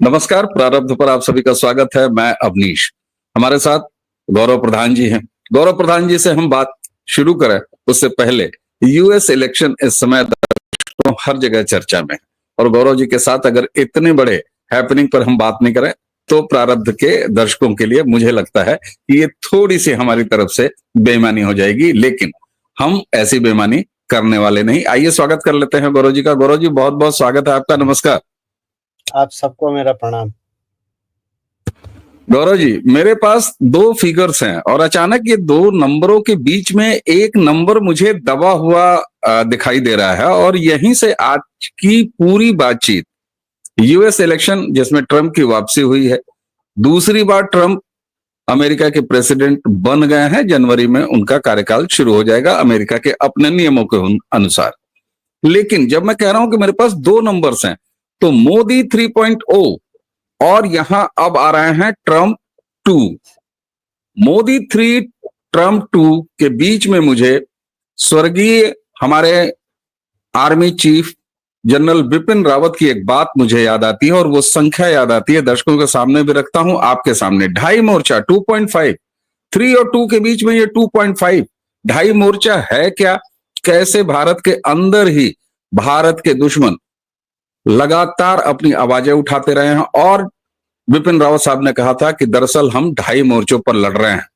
नमस्कार। प्रारब्ध पर आप सभी का स्वागत है। मैं अवनीश, हमारे साथ गौरव प्रधान जी हैं। गौरव प्रधान जी से हम बात शुरू करें उससे पहले यूएस इलेक्शन इस समय तो हर जगह चर्चा में है और गौरव जी के साथ अगर इतने बड़े हैपनिंग पर हम बात नहीं करें तो प्रारब्ध के दर्शकों के लिए मुझे लगता है कि ये थोड़ी सी हमारी तरफ से बेईमानी हो जाएगी, लेकिन हम ऐसी बेईमानी करने वाले नहीं। आइए स्वागत कर लेते हैं गौरव जी का। गौरव जी, बहुत बहुत स्वागत है आपका। नमस्कार। आप सबको मेरा प्रणाम। गौरव जी, मेरे पास दो फिगर्स हैं और अचानक ये दो नंबरों के बीच में एक नंबर मुझे दबा हुआ दिखाई दे रहा है और यहीं से आज की पूरी बातचीत यूएस इलेक्शन जिसमें ट्रंप की वापसी हुई है। दूसरी बार ट्रंप अमेरिका के प्रेसिडेंट बन गए हैं। जनवरी में उनका कार्यकाल शुरू हो जाएगा अमेरिका के अपने नियमों के अनुसार। लेकिन जब मैं कह रहा हूं कि मेरे पास दो नंबर्स हैं तो मोदी 3.0 और यहां अब आ रहे हैं ट्रंप 2। मोदी 3 ट्रंप 2 के बीच में मुझे स्वर्गीय हमारे army chief general Bipin Rawat की एक बात मुझे याद आती है और वो संख्या याद आती है। दर्शकों के सामने भी रखता हूं, आपके सामने। 2.5 मोर्चा 2.5, 3 और 2 के बीच में ये 2.5। 2.5 मोर्चा है क्या? कैसे भारत के अंदर ही भारत के दुश्मन लगातार अपनी आवाजें उठाते रहे हैं और बिपिन रावत साहब ने कहा था कि दरअसल हम 2.5 मोर्चों पर लड़ रहे हैं,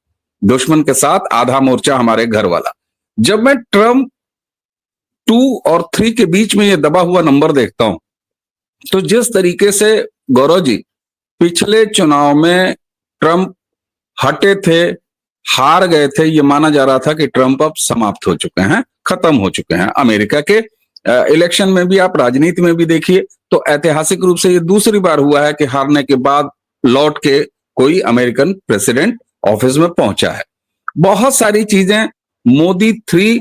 दुश्मन के साथ आधा मोर्चा हमारे घर वाला। जब मैं ट्रंप 2 और 3 के बीच में ये दबा हुआ नंबर देखता हूं तो जिस तरीके से गौरव जी पिछले चुनाव में ट्रंप हटे थे, हार गए थे, ये माना जा रहा था कि ट्रंप अब समाप्त हो चुके हैं, खत्म हो चुके हैं। अमेरिका के इलेक्शन में भी, आप राजनीति में भी देखिए तो ऐतिहासिक रूप से ये दूसरी बार हुआ है कि हारने के बाद लौट के कोई अमेरिकन प्रेसिडेंट ऑफिस में पहुंचा है। बहुत सारी चीजें मोदी 3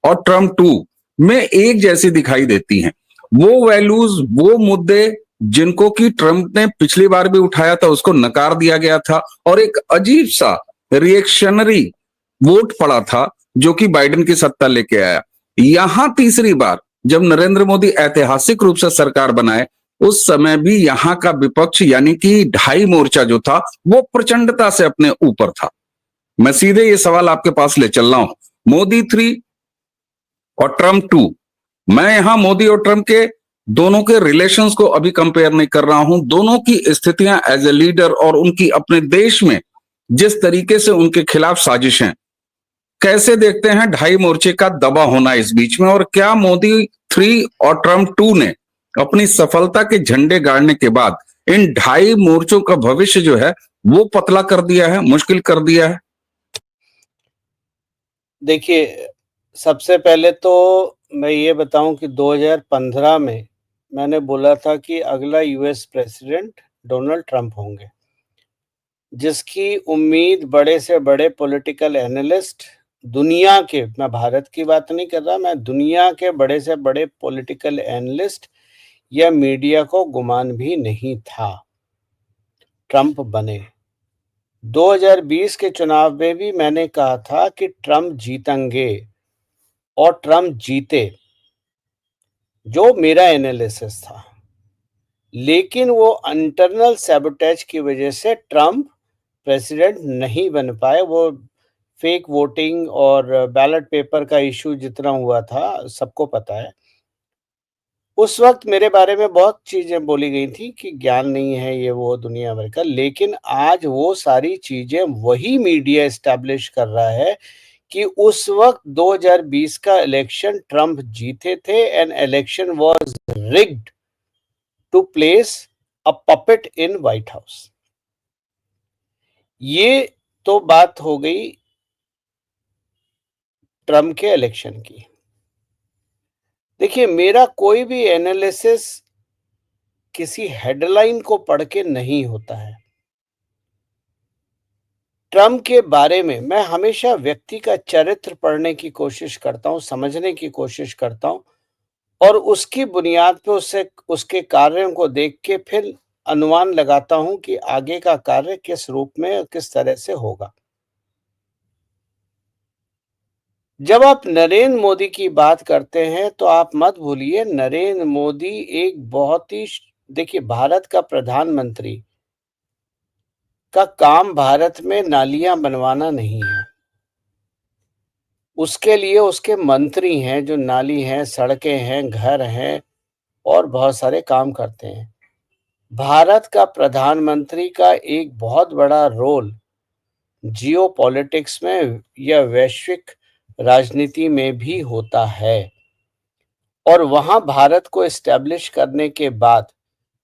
और ट्रंप 2 में एक जैसी दिखाई देती हैं। वो वैल्यूज, वो मुद्दे जिनको कि ट्रंप ने पिछली बार भी उठाया था उसको नकार दिया गया था और एक अजीब सा रिएक्शनरी वोट पड़ा था जो कि बाइडेन की सत्ता लेके आया। यहां तीसरी बार जब नरेंद्र मोदी ऐतिहासिक रूप से सरकार बनाए उस समय भी यहां का विपक्ष यानी कि 2.5 मोर्चा जो था वो प्रचंडता से अपने ऊपर था। मैं सीधे ये सवाल आपके पास ले चल रहा हूं, मोदी 3 और ट्रंप 2। मैं यहां मोदी और ट्रंप के दोनों के रिलेशंस को अभी कंपेयर नहीं कर रहा हूं। दोनों की स्थितियां एज ए लीडर और उनकी अपने देश में जिस तरीके से उनके खिलाफ साजिशें, कैसे देखते हैं 2.5 मोर्चे का दबा होना इस बीच में? और क्या मोदी 3 और ट्रंप 2 ने अपनी सफलता के झंडे गाड़ने के बाद इन 2.5 मोर्चों का भविष्य जो है वो पतला कर दिया है, मुश्किल कर दिया है? देखिए, सबसे पहले तो मैं ये बताऊं कि 2015 में मैंने बोला था कि अगला यूएस प्रेसिडेंट डोनाल्ड ट्रंप होंगे, जिसकी उम्मीद बड़े से बड़े पॉलिटिकल एनालिस्ट दुनिया के, मैं भारत की बात नहीं कर रहा, मैं दुनिया के बड़े से बड़े पॉलिटिकल एनालिस्ट या मीडिया को गुमान भी नहीं था। ट्रंप बने। 2020 के चुनाव में भी मैंने कहा था कि ट्रंप जीतेंगे और ट्रंप जीते, जो मेरा एनालिसिस था। लेकिन वो इंटरनल सैबोटेज की वजह से ट्रंप प्रेसिडेंट नहीं बन पाए। वो फेक वोटिंग और बैलेट पेपर का इशू जितना हुआ था सबको पता है। उस वक्त मेरे बारे में बहुत चीजें बोली गई थी कि ज्ञान नहीं है, ये वो दुनिया भर का। लेकिन आज वो सारी चीजें वही मीडिया एस्टैब्लिश कर रहा है कि उस वक्त 2020 का इलेक्शन ट्रंप जीते थे and election was rigged to place a puppet in White House. ये तो बात हो गई ट्रंप के इलेक्शन की। देखिए, मेरा कोई भी एनालिसिस किसी हेडलाइन को पढ़ के नहीं होता है। ट्रंप के बारे में मैं हमेशा व्यक्ति का चरित्र पढ़ने की कोशिश करता हूं, समझने की कोशिश करता हूं और उसकी बुनियाद पे उसके कार्यों को देख के फिर अनुमान लगाता हूं कि आगे का कार्य किस रूप में और किस तरह से होगा। जब आप नरेंद्र मोदी की बात करते हैं तो आप मत भूलिए, नरेंद्र मोदी एक बहुत ही देखिए, भारत का प्रधानमंत्री का काम भारत में नालियां बनवाना नहीं है। उसके लिए उसके मंत्री हैं, जो नाली हैं, सड़कें हैं, घर हैं और बहुत सारे काम करते हैं। भारत का प्रधानमंत्री का एक बहुत बड़ा रोल जियोपॉलिटिक्स में या वैश्विक राजनीति में भी होता है, और वहां भारत को एस्टैब्लिश करने के बाद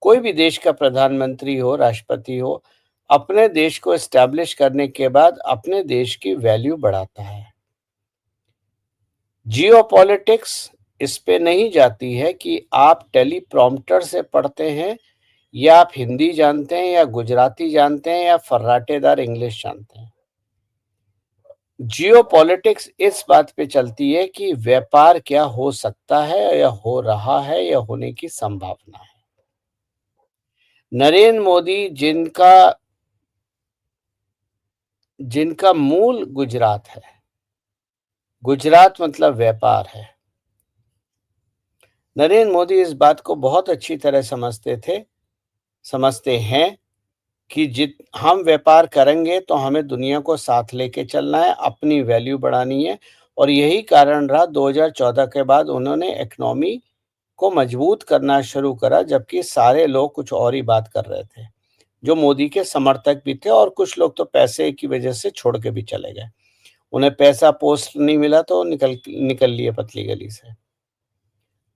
कोई भी देश का प्रधानमंत्री हो, राष्ट्रपति हो, अपने देश को एस्टैब्लिश करने के बाद अपने देश की वैल्यू बढ़ाता है। जियोपॉलिटिक्स इस पे नहीं जाती है कि आप टेलीप्रॉम्प्टर से पढ़ते हैं या आप हिंदी जानते हैं या गुजराती जानते हैं या फर्राटेदार इंग्लिश जानते हैं। जियोपॉलिटिक्स इस बात पे चलती है कि व्यापार क्या हो सकता है या हो रहा है या होने की संभावना है। नरेंद्र मोदी जिनका मूल गुजरात है, गुजरात मतलब व्यापार है। नरेंद्र मोदी इस बात को बहुत अच्छी तरह समझते हैं कि हम व्यापार करेंगे तो हमें दुनिया को साथ लेके चलना है, अपनी वैल्यू बढ़ानी है, और यही कारण रहा 2014 के बाद उन्होंने इकोनॉमी को मजबूत करना शुरू करा, जबकि सारे लोग कुछ और ही बात कर रहे थे, जो मोदी के समर्थक भी थे, और कुछ लोग तो पैसे की वजह से छोड़ के भी चले गए। उन्हें पैसा पोस्ट नहीं मिला तो निकल लिए पतली गली से।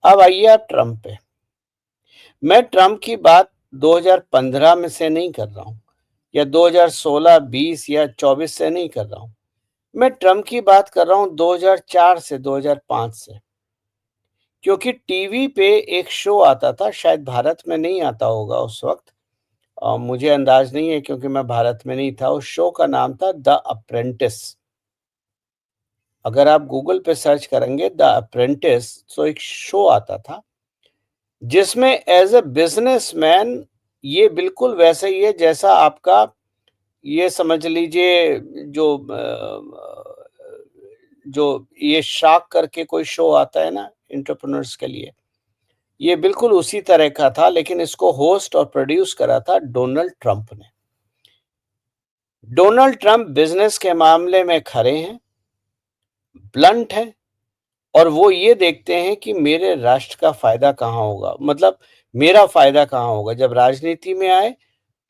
अब आइए आप ट्रंप पे। मैं ट्रंप की बात 2015 में से नहीं कर रहा हूं, या 2016, 20 या 24 से नहीं कर रहा हूं। मैं ट्रंप की बात कर रहा हूं 2004 से 2005 से, क्योंकि टीवी पे एक शो आता था, शायद भारत में नहीं आता होगा उस वक्त, मुझे अंदाज नहीं है क्योंकि मैं भारत में नहीं था। उस शो का नाम था द अप्रेंटिस। अगर आप गूगल पे सर्च करेंगे द अप्रेंटिस, तो एक शो आता था जिसमें एज ए बिजनेसमैन, ये बिल्कुल वैसा ही है जैसा आपका, ये समझ लीजिए, जो ये शार्क करके कोई शो आता है ना एंटरप्रेन्योर्स के लिए, ये बिल्कुल उसी तरह का था, लेकिन इसको होस्ट और प्रोड्यूस करा था डोनाल्ड ट्रंप ने। डोनाल्ड ट्रंप बिजनेस के मामले में खड़े हैं, ब्लंट है, और वो ये देखते हैं कि मेरे राष्ट्र का फायदा कहाँ होगा, मतलब मेरा फायदा कहाँ होगा। जब राजनीति में आए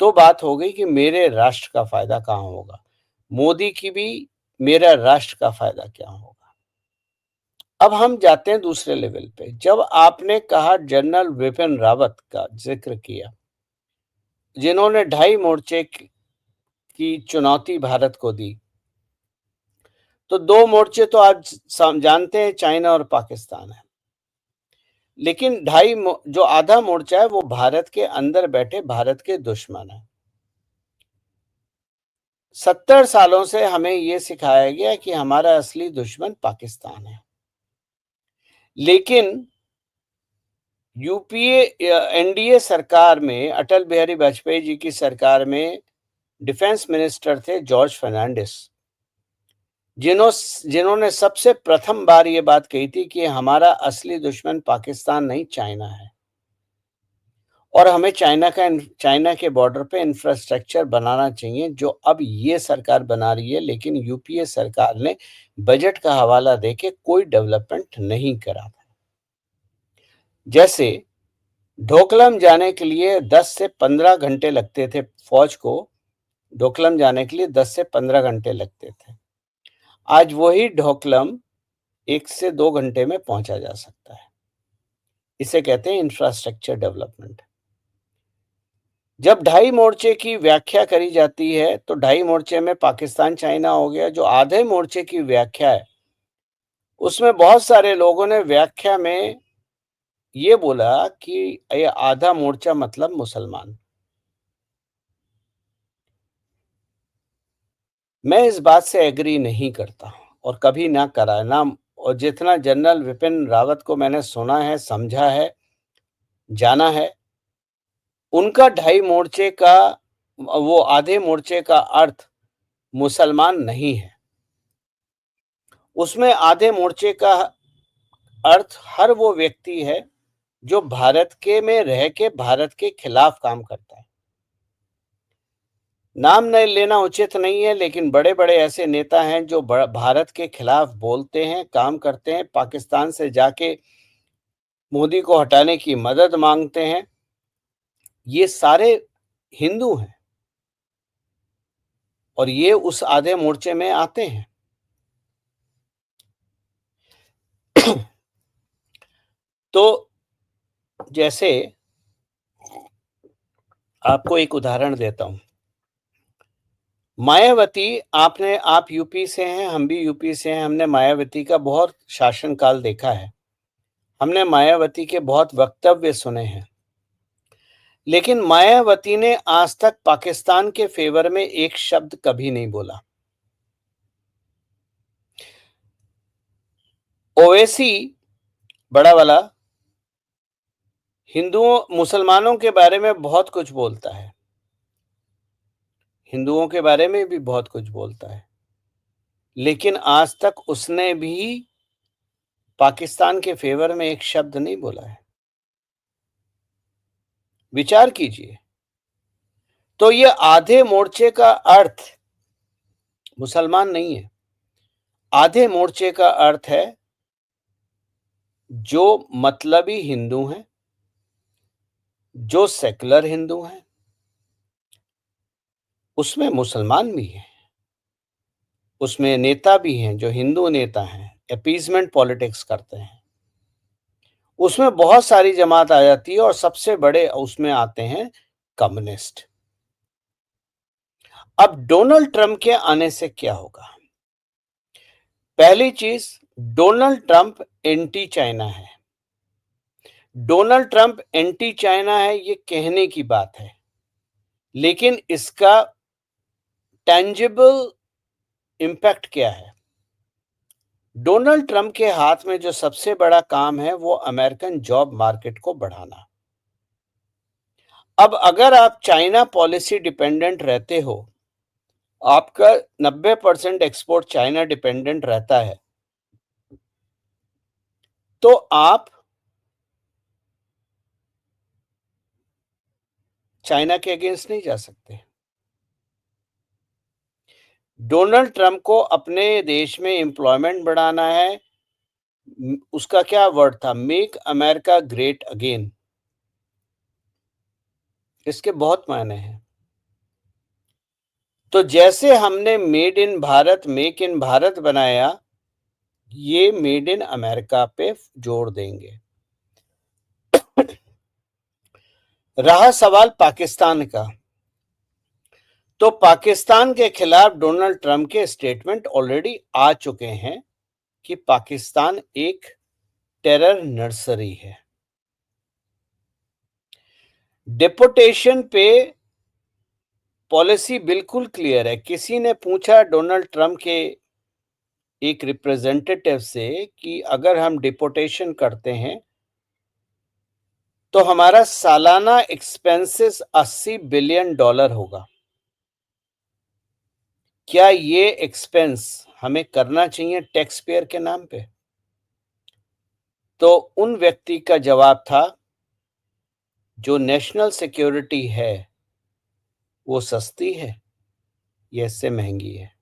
तो बात हो गई कि मेरे राष्ट्र का फायदा कहाँ होगा। मोदी की भी मेरा राष्ट्र का फायदा क्या होगा। अब हम जाते हैं दूसरे लेवल पे। जब आपने कहा जनरल विपिन रावत का जिक्र किया, जिन्होंने 2.5 मोर्चे की चुनौती भारत को दी, तो 2 मोर्चे तो आप जानते हैं, चाइना और पाकिस्तान है, लेकिन जो आधा मोर्चा है वो भारत के अंदर बैठे भारत के दुश्मन है। 70 सालों से हमें यह सिखाया गया कि हमारा असली दुश्मन पाकिस्तान है, लेकिन यूपीए एनडीए सरकार में, अटल बिहारी वाजपेयी जी की सरकार में डिफेंस मिनिस्टर थे जॉर्ज फर्नांडिस, जिन्होंने सबसे प्रथम बार ये बात कही थी कि हमारा असली दुश्मन पाकिस्तान नहीं, चाइना है, और हमें चाइना के बॉर्डर पे इंफ्रास्ट्रक्चर बनाना चाहिए, जो अब ये सरकार बना रही है। लेकिन यूपीए सरकार ने बजट का हवाला देके कोई डेवलपमेंट नहीं करा था। जैसे ढोकलम जाने के लिए 10 से 15 घंटे लगते थे, फौज को ढोकलम जाने के लिए 10 से 15 घंटे लगते थे। आज वही ढोकलम 1 से 2 घंटे में पहुंचा जा सकता है। इसे कहते हैं इंफ्रास्ट्रक्चर डेवलपमेंट। जब 2.5 मोर्चे की व्याख्या करी जाती है तो 2.5 मोर्चे में पाकिस्तान चाइना हो गया। जो आधे मोर्चे की व्याख्या है, उसमें बहुत सारे लोगों ने व्याख्या में ये बोला कि ये आधा मोर्चा मतलब मुसलमान। मैं इस बात से एग्री नहीं करता और कभी ना करा ना। और जितना जनरल विपिन रावत को मैंने सुना है, समझा है, जाना है, उनका 2.5 मोर्चे का, वो आधे मोर्चे का अर्थ मुसलमान नहीं है। उसमें आधे मोर्चे का अर्थ हर वो व्यक्ति है जो भारत के में रह के भारत के खिलाफ काम करता है। नाम नहीं लेना उचित नहीं है, लेकिन बड़े-बड़े ऐसे नेता हैं जो भारत के खिलाफ बोलते हैं, काम करते हैं, पाकिस्तान से जाके मोदी को हटाने की मदद मांगते हैं। ये सारे हिंदू हैं और ये उस आधे मोर्चे में आते हैं। तो जैसे आपको एक उदाहरण देता हूं। मायावती, आप यूपी से हैं, हम भी यूपी से हैं। हमने मायावती का बहुत शासनकाल देखा है। हमने मायावती के बहुत वक्तव्य सुने हैं, लेकिन मायावती ने आज तक पाकिस्तान के फेवर में एक शब्द कभी नहीं बोला। ओवैसी बड़ा वाला हिंदुओं मुसलमानों के बारे में बहुत कुछ बोलता है, हिंदुओं के बारे में भी बहुत कुछ बोलता है, लेकिन आज तक उसने भी पाकिस्तान के फेवर में एक शब्द नहीं बोला है। विचार कीजिए। तो ये आधे मोर्चे का अर्थ मुसलमान नहीं है। आधे मोर्चे का अर्थ है जो मतलबी हिंदू हैं, जो सेकुलर हिंदू हैं, उसमें मुसलमान भी हैं, उसमें नेता भी हैं जो हिंदू नेता हैं, अपीजमेंट पॉलिटिक्स करते हैं। उसमें बहुत सारी जमात आ जाती है और सबसे बड़े उसमें आते हैं कम्युनिस्ट। अब डोनाल्ड ट्रंप के आने से क्या होगा? पहली चीज, डोनाल्ड ट्रंप एंटी चाइना है। डोनाल्ड ट्रंप एंटी चाइना है, ये कहने की बात है, लेकिन इसका टेंजिबल इंपैक्ट क्या है? डोनाल्ड ट्रंप के हाथ में जो सबसे बड़ा काम है वो अमेरिकन जॉब मार्केट को बढ़ाना। अब अगर आप चाइना पॉलिसी डिपेंडेंट रहते हो, आपका 90% एक्सपोर्ट चाइना डिपेंडेंट रहता है, तो आप चाइना के अगेंस्ट नहीं जा सकते। डोनाल्ड ट्रंप को अपने देश में एम्प्लॉयमेंट बढ़ाना है। उसका क्या वर्ड था? Make America great again. इसके बहुत मायने हैं। तो जैसे हमने made in Bharat, make in Bharat बनाया, ये मेड इन अमेरिका पे जोड़ देंगे। रहा सवाल पाकिस्तान का, तो पाकिस्तान के खिलाफ डोनाल्ड ट्रंप के स्टेटमेंट ऑलरेडी आ चुके हैं कि पाकिस्तान एक टेरर नर्सरी है। डिपोटेशन पे पॉलिसी बिल्कुल क्लियर है। किसी ने पूछा डोनाल्ड ट्रंप के एक रिप्रेजेंटेटिव से कि अगर हम डिपोटेशन करते हैं तो हमारा सालाना एक्सपेंसेस $80 बिलियन होगा। क्या ये एक्सपेंस हमें करना चाहिए टैक्स पेयर के नाम पे? तो उन व्यक्ति का जवाब था, जो नेशनल सिक्योरिटी है वो सस्ती है या इससे महंगी है?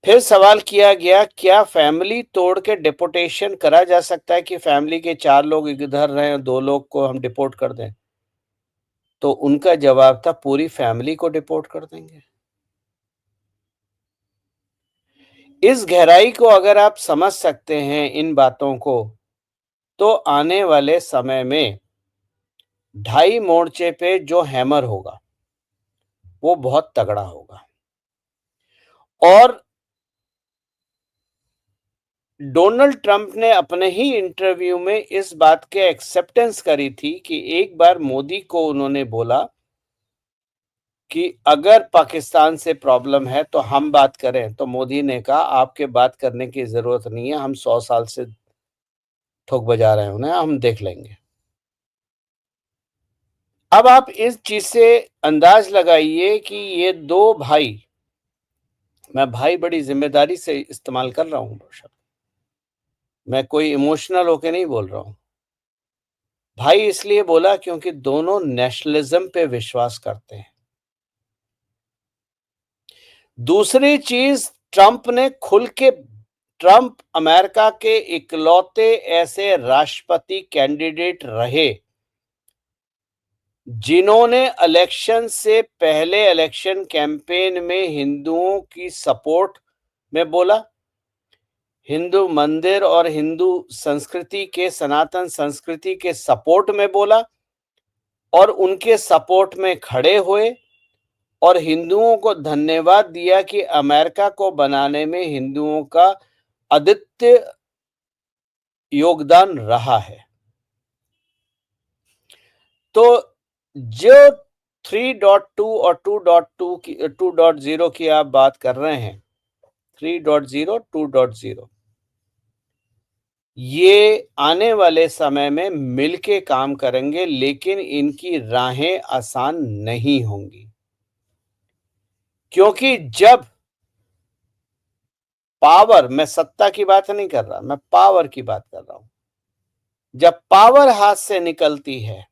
फिर सवाल किया गया, क्या फैमिली तोड़ के डिपोटेशन करा जा सकता है कि फैमिली के 4 लोग इधर रहे, 2 लोग को हम डिपोर्ट कर दें? तो उनका जवाब था, पूरी फैमिली को डिपोर्ट कर देंगे। इस गहराई को अगर आप समझ सकते हैं इन बातों को, तो आने वाले समय में ढाई मोर्चे पे जो हैमर होगा वो बहुत तगड़ा होगा। और डोनाल्ड ट्रंप ने अपने ही इंटरव्यू में इस बात के एक्सेप्टेंस करी थी कि एक बार मोदी को उन्होंने बोला कि अगर पाकिस्तान से प्रॉब्लम है तो हम बात करें, तो मोदी ने कहा आपके बात करने की जरूरत नहीं है, हम 100 साल से ठोक बजा रहे हैं उन्हें, हम देख लेंगे। अब आप इस चीज से अंदाज लगाइए कि ये दो भाई, मैं भाई बड़ी जिम्मेदारी से इस्तेमाल कर रहा हूं शब्द, मैं कोई इमोशनल होके नहीं बोल रहा हूं भाई, इसलिए बोला क्योंकि दोनों नेशनलिज्म पे विश्वास करते हैं। दूसरी चीज, ट्रंप अमेरिका के इकलौते ऐसे राष्ट्रपति कैंडिडेट रहे जिन्होंने इलेक्शन से पहले इलेक्शन कैंपेन में हिंदुओं की सपोर्ट में बोला, हिंदू मंदिर और हिंदू संस्कृति के, सनातन संस्कृति के सपोर्ट में बोला और उनके सपोर्ट में खड़े हुए और हिंदुओं को धन्यवाद दिया कि अमेरिका को बनाने में हिंदुओं का अद्वितीय योगदान रहा है। तो जो 3.2 और 2.0 की आप बात कर रहे हैं, 3.0, 2.0, ये आने वाले समय में मिलके काम करेंगे, लेकिन इनकी राहें आसान नहीं होंगी, क्योंकि जब पावर, मैं सत्ता की बात नहीं कर रहा, मैं पावर की बात कर रहा हूं, जब पावर हाथ से निकलती है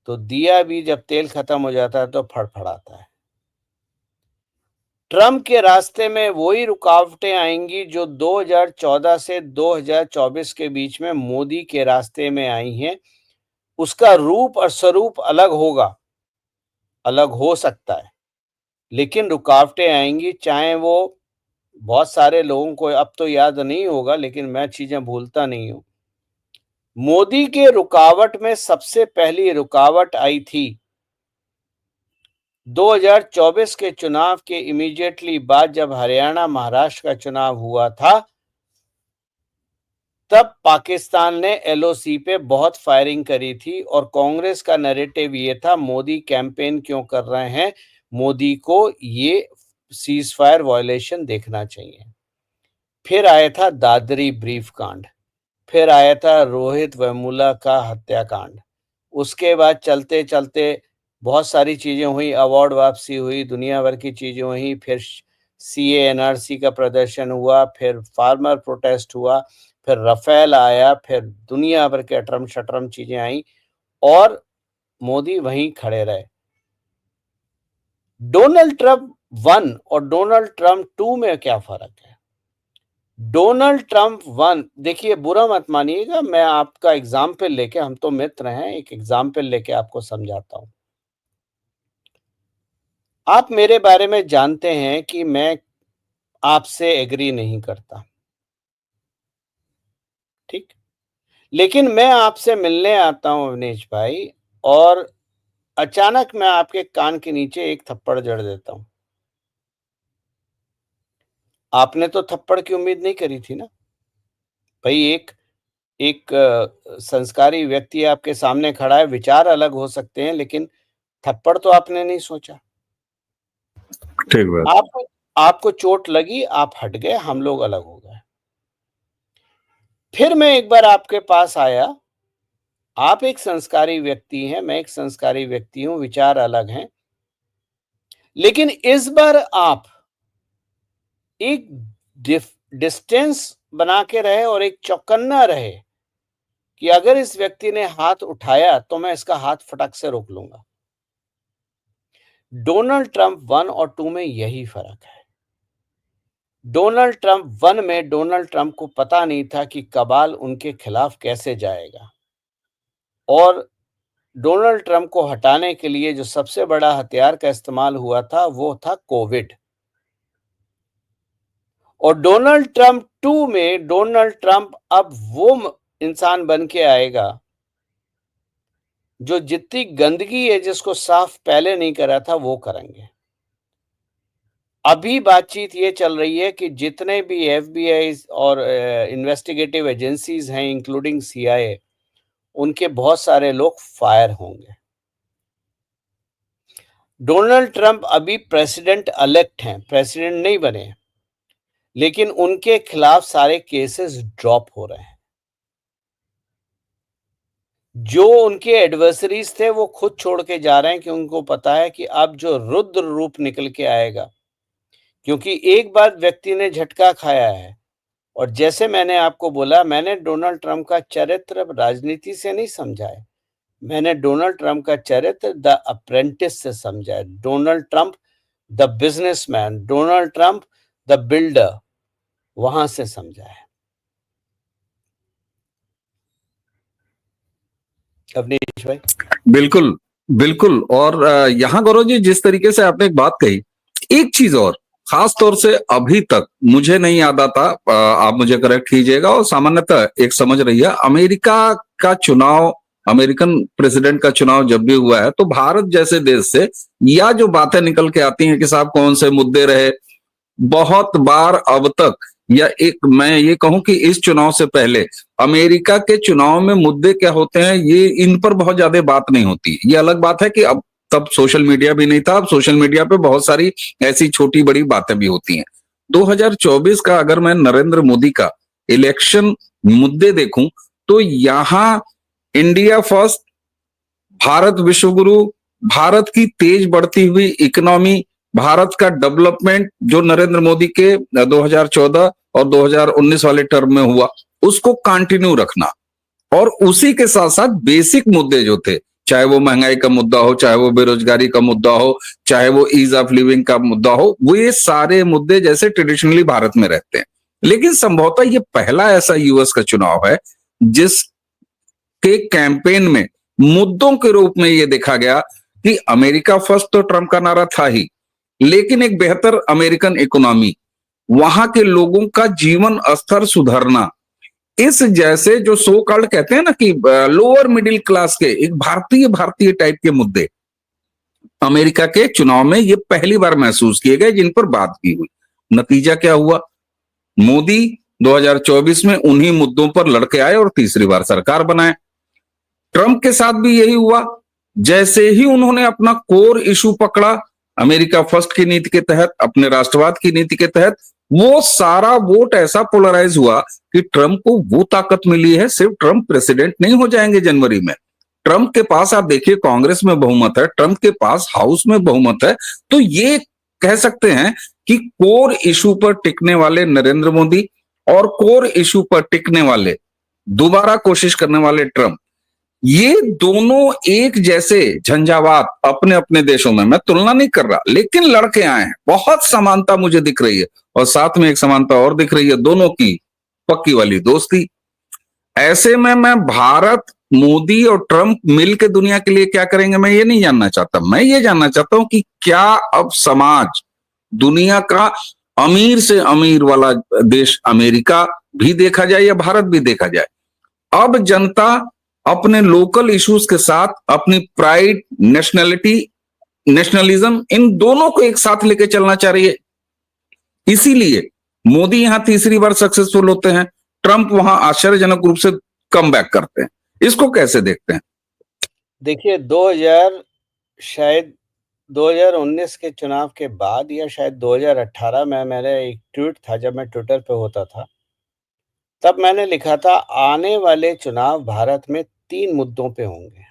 तो दिया भी जब तेल खत्म हो जाता है तो फड़फड़ाता है। ट्रंप के रास्ते में वही रुकावटें आएंगी जो 2014 से 2024 के बीच में मोदी के रास्ते में आई हैं। उसका रूप और स्वरूप अलग होगा, अलग हो सकता है, लेकिन रुकावटें आएंगी, चाहे वो, बहुत सारे लोगों को अब तो याद नहीं होगा, लेकिन मैं चीजें भूलता नहीं हूं। मोदी के रुकावट में सबसे पहली रुकावट आई थी 2024 के चुनाव के इमीडिएटली बाद, जब हरियाणा महाराष्ट्र का चुनाव हुआ था, तब पाकिस्तान ने एलओसी पे बहुत फायरिंग करी थी और कांग्रेस का नैरेटिव ये था, मोदी कैंपेन क्यों कर रहे हैं, मोदी को ये सीज फायर वायलेशन देखना चाहिए। फिर आया था दादरी ब्रीफ कांड, फिर आया था रोहित वेमुला का हत्याकांड, उसके बाद चलते चलते बहुत सारी चीजें हुई, अवार्ड वापसी हुई, दुनिया भर की चीजें हुई, फिर सीए एनआरसी का प्रदर्शन हुआ, फिर फार्मर प्रोटेस्ट हुआ, फिर रफेल आया, फिर दुनिया भर के अटरम शटरम चीजें आई और मोदी वहीं खड़े रहे। डोनाल्ड ट्रंप 1 और डोनाल्ड ट्रंप 2 में क्या फर्क है? डोनाल्ड ट्रंप 1, देखिए बुरा मत मानिएगा, मैं आपका एग्जाम्पल लेके, हम तो मित्र हैं, एक एग्जाम्पल लेके आपको समझाता हूं। आप मेरे बारे में जानते हैं कि मैं आपसे एग्री नहीं करता, ठीक, लेकिन मैं आपसे मिलने आता हूं अवनीश भाई, और अचानक मैं आपके कान के नीचे एक थप्पड़ जड़ देता हूं। आपने तो थप्पड़ की उम्मीद नहीं करी थी ना भाई। एक एक संस्कारी व्यक्ति आपके सामने खड़ा है, विचार अलग हो सकते हैं, लेकिन थप्पड़ तो आपने नहीं सोचा। ठीक बात। आपको चोट लगी, आप हट गए, हम लोग अलग हो गए। फिर मैं एक बार आपके पास आया, आप एक संस्कारी व्यक्ति हैं, मैं एक संस्कारी व्यक्ति हूं, विचार अलग हैं, लेकिन इस बार आप एक डिस्टेंस बना के रहे और एक चौकन्ना रहे कि अगर इस व्यक्ति ने हाथ उठाया तो मैं इसका हाथ फटक से रोक लूंगा। डोनाल्ड ट्रंप 1 और 2 में यही फर्क है। डोनाल्ड ट्रंप 1 में डोनाल्ड ट्रंप को पता नहीं था कि कबाल उनके खिलाफ कैसे जाएगा, और डोनाल्ड ट्रंप को हटाने के लिए जो सबसे बड़ा हथियार का इस्तेमाल हुआ था वो था कोविड। और डोनाल्ड ट्रंप 2 में डोनाल्ड ट्रंप अब वो इंसान बन के आएगा जो जितनी गंदगी है जिसको साफ पहले नहीं करा था वो करेंगे। अभी बातचीत ये चल रही है कि जितने भी एफबीआई और इन्वेस्टिगेटिव एजेंसीज हैं, इंक्लूडिंग सीआईए, उनके बहुत सारे लोग फायर होंगे। डोनाल्ड ट्रंप अभी प्रेसिडेंट इलेक्ट हैं, प्रेसिडेंट नहीं बने, लेकिन उनके खिलाफ सारे केसेस ड्रॉप हो रहे हैं। जो उनके एडवर्सरीज थे वो खुद छोड़ के जा रहे हैं, कि उनको पता है कि अब जो रुद्र रूप निकल के आएगा, क्योंकि एक बार व्यक्ति ने झटका खाया है, और जैसे मैंने आपको बोला, मैंने डोनाल्ड ट्रंप का चरित्र राजनीति से नहीं समझा है, मैंने डोनाल्ड ट्रंप का चरित्र द अप्रेंटिस से समझा है। Donald Trump the businessman, Donald Trump the builder, वहां से समझा है। अवनीश भाई। बिल्कुल, बिल्कुल। और यहाँ गौरव जी, जिस तरीके से आपने एक बात कही, एक चीज और खास तौर से अभी तक मुझे नहीं याद आता, आप मुझे करेक्ट कीजिएगा, और सामान्यतः एक समझ रही है, अमेरिका का चुनाव, अमेरिकन प्रेसिडेंट का चुनाव जब भी हुआ है, तो भारत जैसे देश से या जो बातें निकल के आती हैं कि साहब कौन से मुद्दे रहे, बहुत बार अब तक, या एक मैं ये कहूं कि इस चुनाव से पहले अमेरिका के चुनाव में मुद्दे क्या होते हैं, ये इन पर बहुत ज्यादा बात नहीं होती। ये अलग बात है कि अब तब सोशल मीडिया भी नहीं था, अब सोशल मीडिया पे बहुत सारी ऐसी छोटी बड़ी बातें भी होती हैं। 2024 का अगर मैं नरेंद्र मोदी का इलेक्शन मुद्दे देखूं, तो यहां इंडिया फर्स्ट, भारत विश्वगुरु, भारत की तेज बढ़ती हुई इकोनॉमी, भारत का डेवलपमेंट जो नरेंद्र मोदी के 2014 और 2019 वाले टर्म में हुआ, उसको कंटिन्यू रखना, और उसी के साथ साथ बेसिक मुद्दे जो थे, चाहे वो महंगाई का मुद्दा हो, चाहे वो बेरोजगारी का मुद्दा हो, चाहे वो ईज ऑफ लिविंग का मुद्दा हो, वो ये सारे मुद्दे जैसे ट्रेडिशनली भारत में रहते हैं। लेकिन संभवतः ये पहला ऐसा यूएस का चुनाव है जिसके कैंपेन में मुद्दों के रूप में ये देखा गया कि अमेरिका फर्स्ट तो ट्रंप का नारा था ही, लेकिन एक बेहतर अमेरिकन इकोनॉमी, वहां के लोगों का जीवन स्तर सुधरना, इस जैसे जो सो कॉल्ड कहते हैं ना कि लोअर मिडिल क्लास के एक भारतीय भारतीय टाइप के मुद्दे अमेरिका के चुनाव में ये पहली बार महसूस किए गए, जिन पर बात की हुई। नतीजा क्या हुआ? मोदी 2024 में उन्हीं मुद्दों पर लड़के आए और तीसरी बार सरकार बनाए। ट्रंप के साथ भी यही हुआ। जैसे ही उन्होंने अपना कोर इशू पकड़ा, अमेरिका फर्स्ट की नीति के तहत, अपने राष्ट्रवाद की नीति के तहत, वो सारा वोट ऐसा पोलराइज हुआ कि ट्रंप को वो ताकत मिली है। सिर्फ ट्रंप प्रेसिडेंट नहीं हो जाएंगे जनवरी में, ट्रंप के पास आप देखिए कांग्रेस में बहुमत है, ट्रंप के पास हाउस में बहुमत है। तो ये कह सकते हैं कि कोर इशू पर टिकने वाले नरेंद्र मोदी और कोर इशू पर टिकने वाले, दोबारा कोशिश करने वाले ट्रंप, ये दोनों एक जैसे झंझावात अपने अपने देशों में, मैं तुलना नहीं कर रहा, लेकिन लड़के आए हैं। बहुत समानता मुझे दिख रही है, और साथ में एक समानता और दिख रही है, दोनों की पक्की वाली दोस्ती। ऐसे में मैं भारत, मोदी और ट्रंप मिल के दुनिया के लिए क्या करेंगे, मैं ये नहीं जानना चाहता। मैं ये जानना चाहता हूं कि क्या अब समाज, दुनिया का अमीर से अमीर वाला देश अमेरिका भी देखा जाए या भारत भी देखा जाए, अब जनता अपने लोकल इश्यूज के साथ अपनी प्राइड, नेशनलिटी, नेशनलिज्म, इन दोनों को एक साथ लेके चलना चाह रही है। इसीलिए मोदी यहां तीसरी बार सक्सेसफुल होते हैं, ट्रंप वहां आश्चर्यजनक रूप से कम बैक करते हैं। इसको कैसे देखते हैं? देखिए, 2000 शायद 2019 के चुनाव के बाद या शायद 2018 में मेरा एक ट्वीट था, जब मैं ट्विटर पे होता था, तब मैंने लिखा था आने वाले चुनाव भारत में 3 मुद्दों पे होंगे।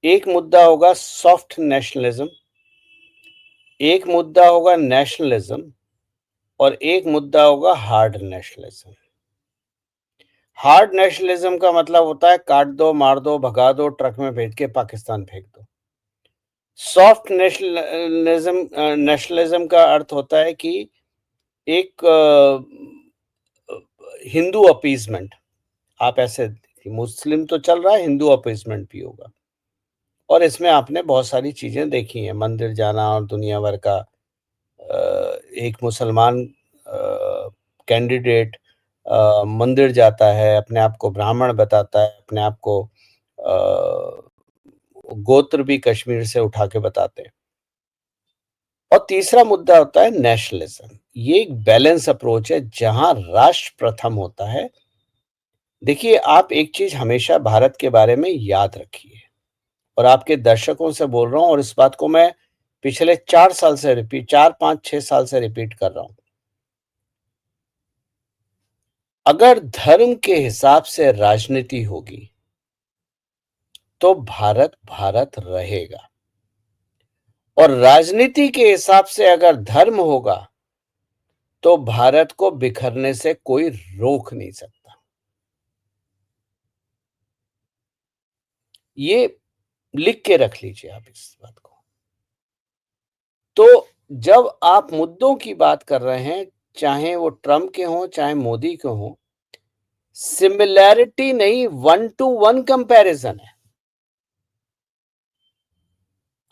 एक मुद्दा होगा सॉफ्ट नेशनलिज्म, एक मुद्दा होगा नेशनलिज्म, और एक मुद्दा होगा हार्ड नेशनलिज्म। हार्ड नेशनलिज्म का मतलब होता है काट दो, मार दो, भगा दो, ट्रक में भेज के पाकिस्तान फेंक दो। सॉफ्ट नेशनलिज्म का अर्थ होता है कि एक हिंदू अपीजमेंट, आप ऐसे, मुस्लिम तो चल रहा है, हिंदू अपीजमेंट भी होगा। और इसमें आपने बहुत सारी चीजें देखी हैं, मंदिर जाना और दुनिया भर का। एक मुसलमान कैंडिडेट मंदिर जाता है, अपने आप को ब्राह्मण बताता है, अपने आप को गोत्र भी कश्मीर से उठा के बताते हैं। और तीसरा मुद्दा होता है नेशनलिज्म। ये एक बैलेंस अप्रोच है जहां राष्ट्र प्रथम होता है। देखिए, आप एक चीज हमेशा भारत के बारे में याद रखिए, और आपके दर्शकों से बोल रहा हूं, और इस बात को मैं पिछले 4 साल से रिपीट, 4, 5, 6 साल से रिपीट कर रहा हूं। अगर धर्म के हिसाब से राजनीति होगी तो भारत भारत रहेगा, और राजनीति के हिसाब से अगर धर्म होगा तो भारत को बिखरने से कोई रोक नहीं सकता। ये लिख के रख लीजिए आप इस बात को। तो जब आप मुद्दों की बात कर रहे हैं, चाहे वो ट्रंप के हों, चाहे मोदी के हों, सिमिलैरिटी नहीं, 1 to 1 कंपैरिजन है।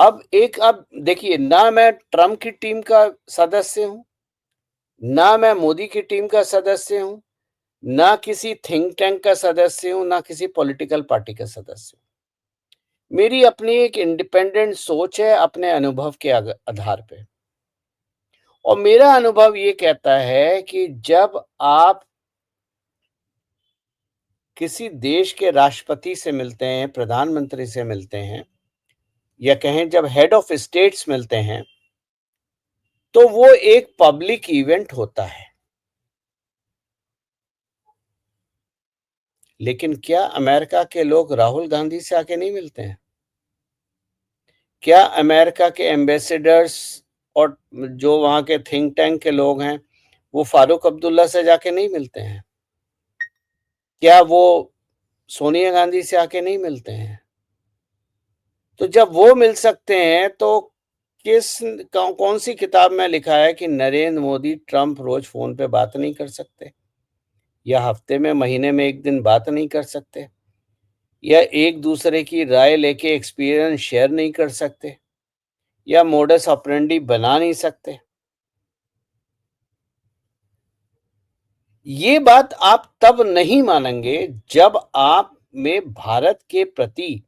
अब देखिए, ना मैं ट्रंप की टीम का सदस्य हूं, ना मैं मोदी की टीम का सदस्य हूं, ना किसी थिंक टैंक का सदस्य हूं, ना किसी पॉलिटिकल पार्टी का सदस्य हूं। मेरी अपनी एक इंडिपेंडेंट सोच है अपने अनुभव के आधार पे, और मेरा अनुभव ये कहता है कि जब आप किसी देश के राष्ट्रपति से मिलते हैं, प्रधानमंत्री से मिलते हैं, या कहें जब हेड ऑफ स्टेट्स मिलते हैं, तो वो एक पब्लिक इवेंट होता है। लेकिन क्या अमेरिका के लोग राहुल गांधी से आके नहीं मिलते हैं? क्या अमेरिका के एम्बेसडर्स और जो वहां के थिंक टैंक के लोग हैं, वो फारूक अब्दुल्ला से जाके नहीं मिलते हैं? क्या वो सोनिया गांधी से आके नहीं मिलते हैं? तो जब वो मिल सकते हैं, तो कौन सी किताब में लिखा है कि नरेंद्र मोदी ट्रंप रोज फोन पे बात नहीं कर सकते, या हफ्ते में, महीने में एक दिन बात नहीं कर सकते, या एक दूसरे की राय लेके एक्सपीरियंस शेयर नहीं कर सकते, या मोडस ऑपरेंडी बना नहीं सकते? ये बात आप तब नहीं मानेंगे जब आप में भारत के प्रति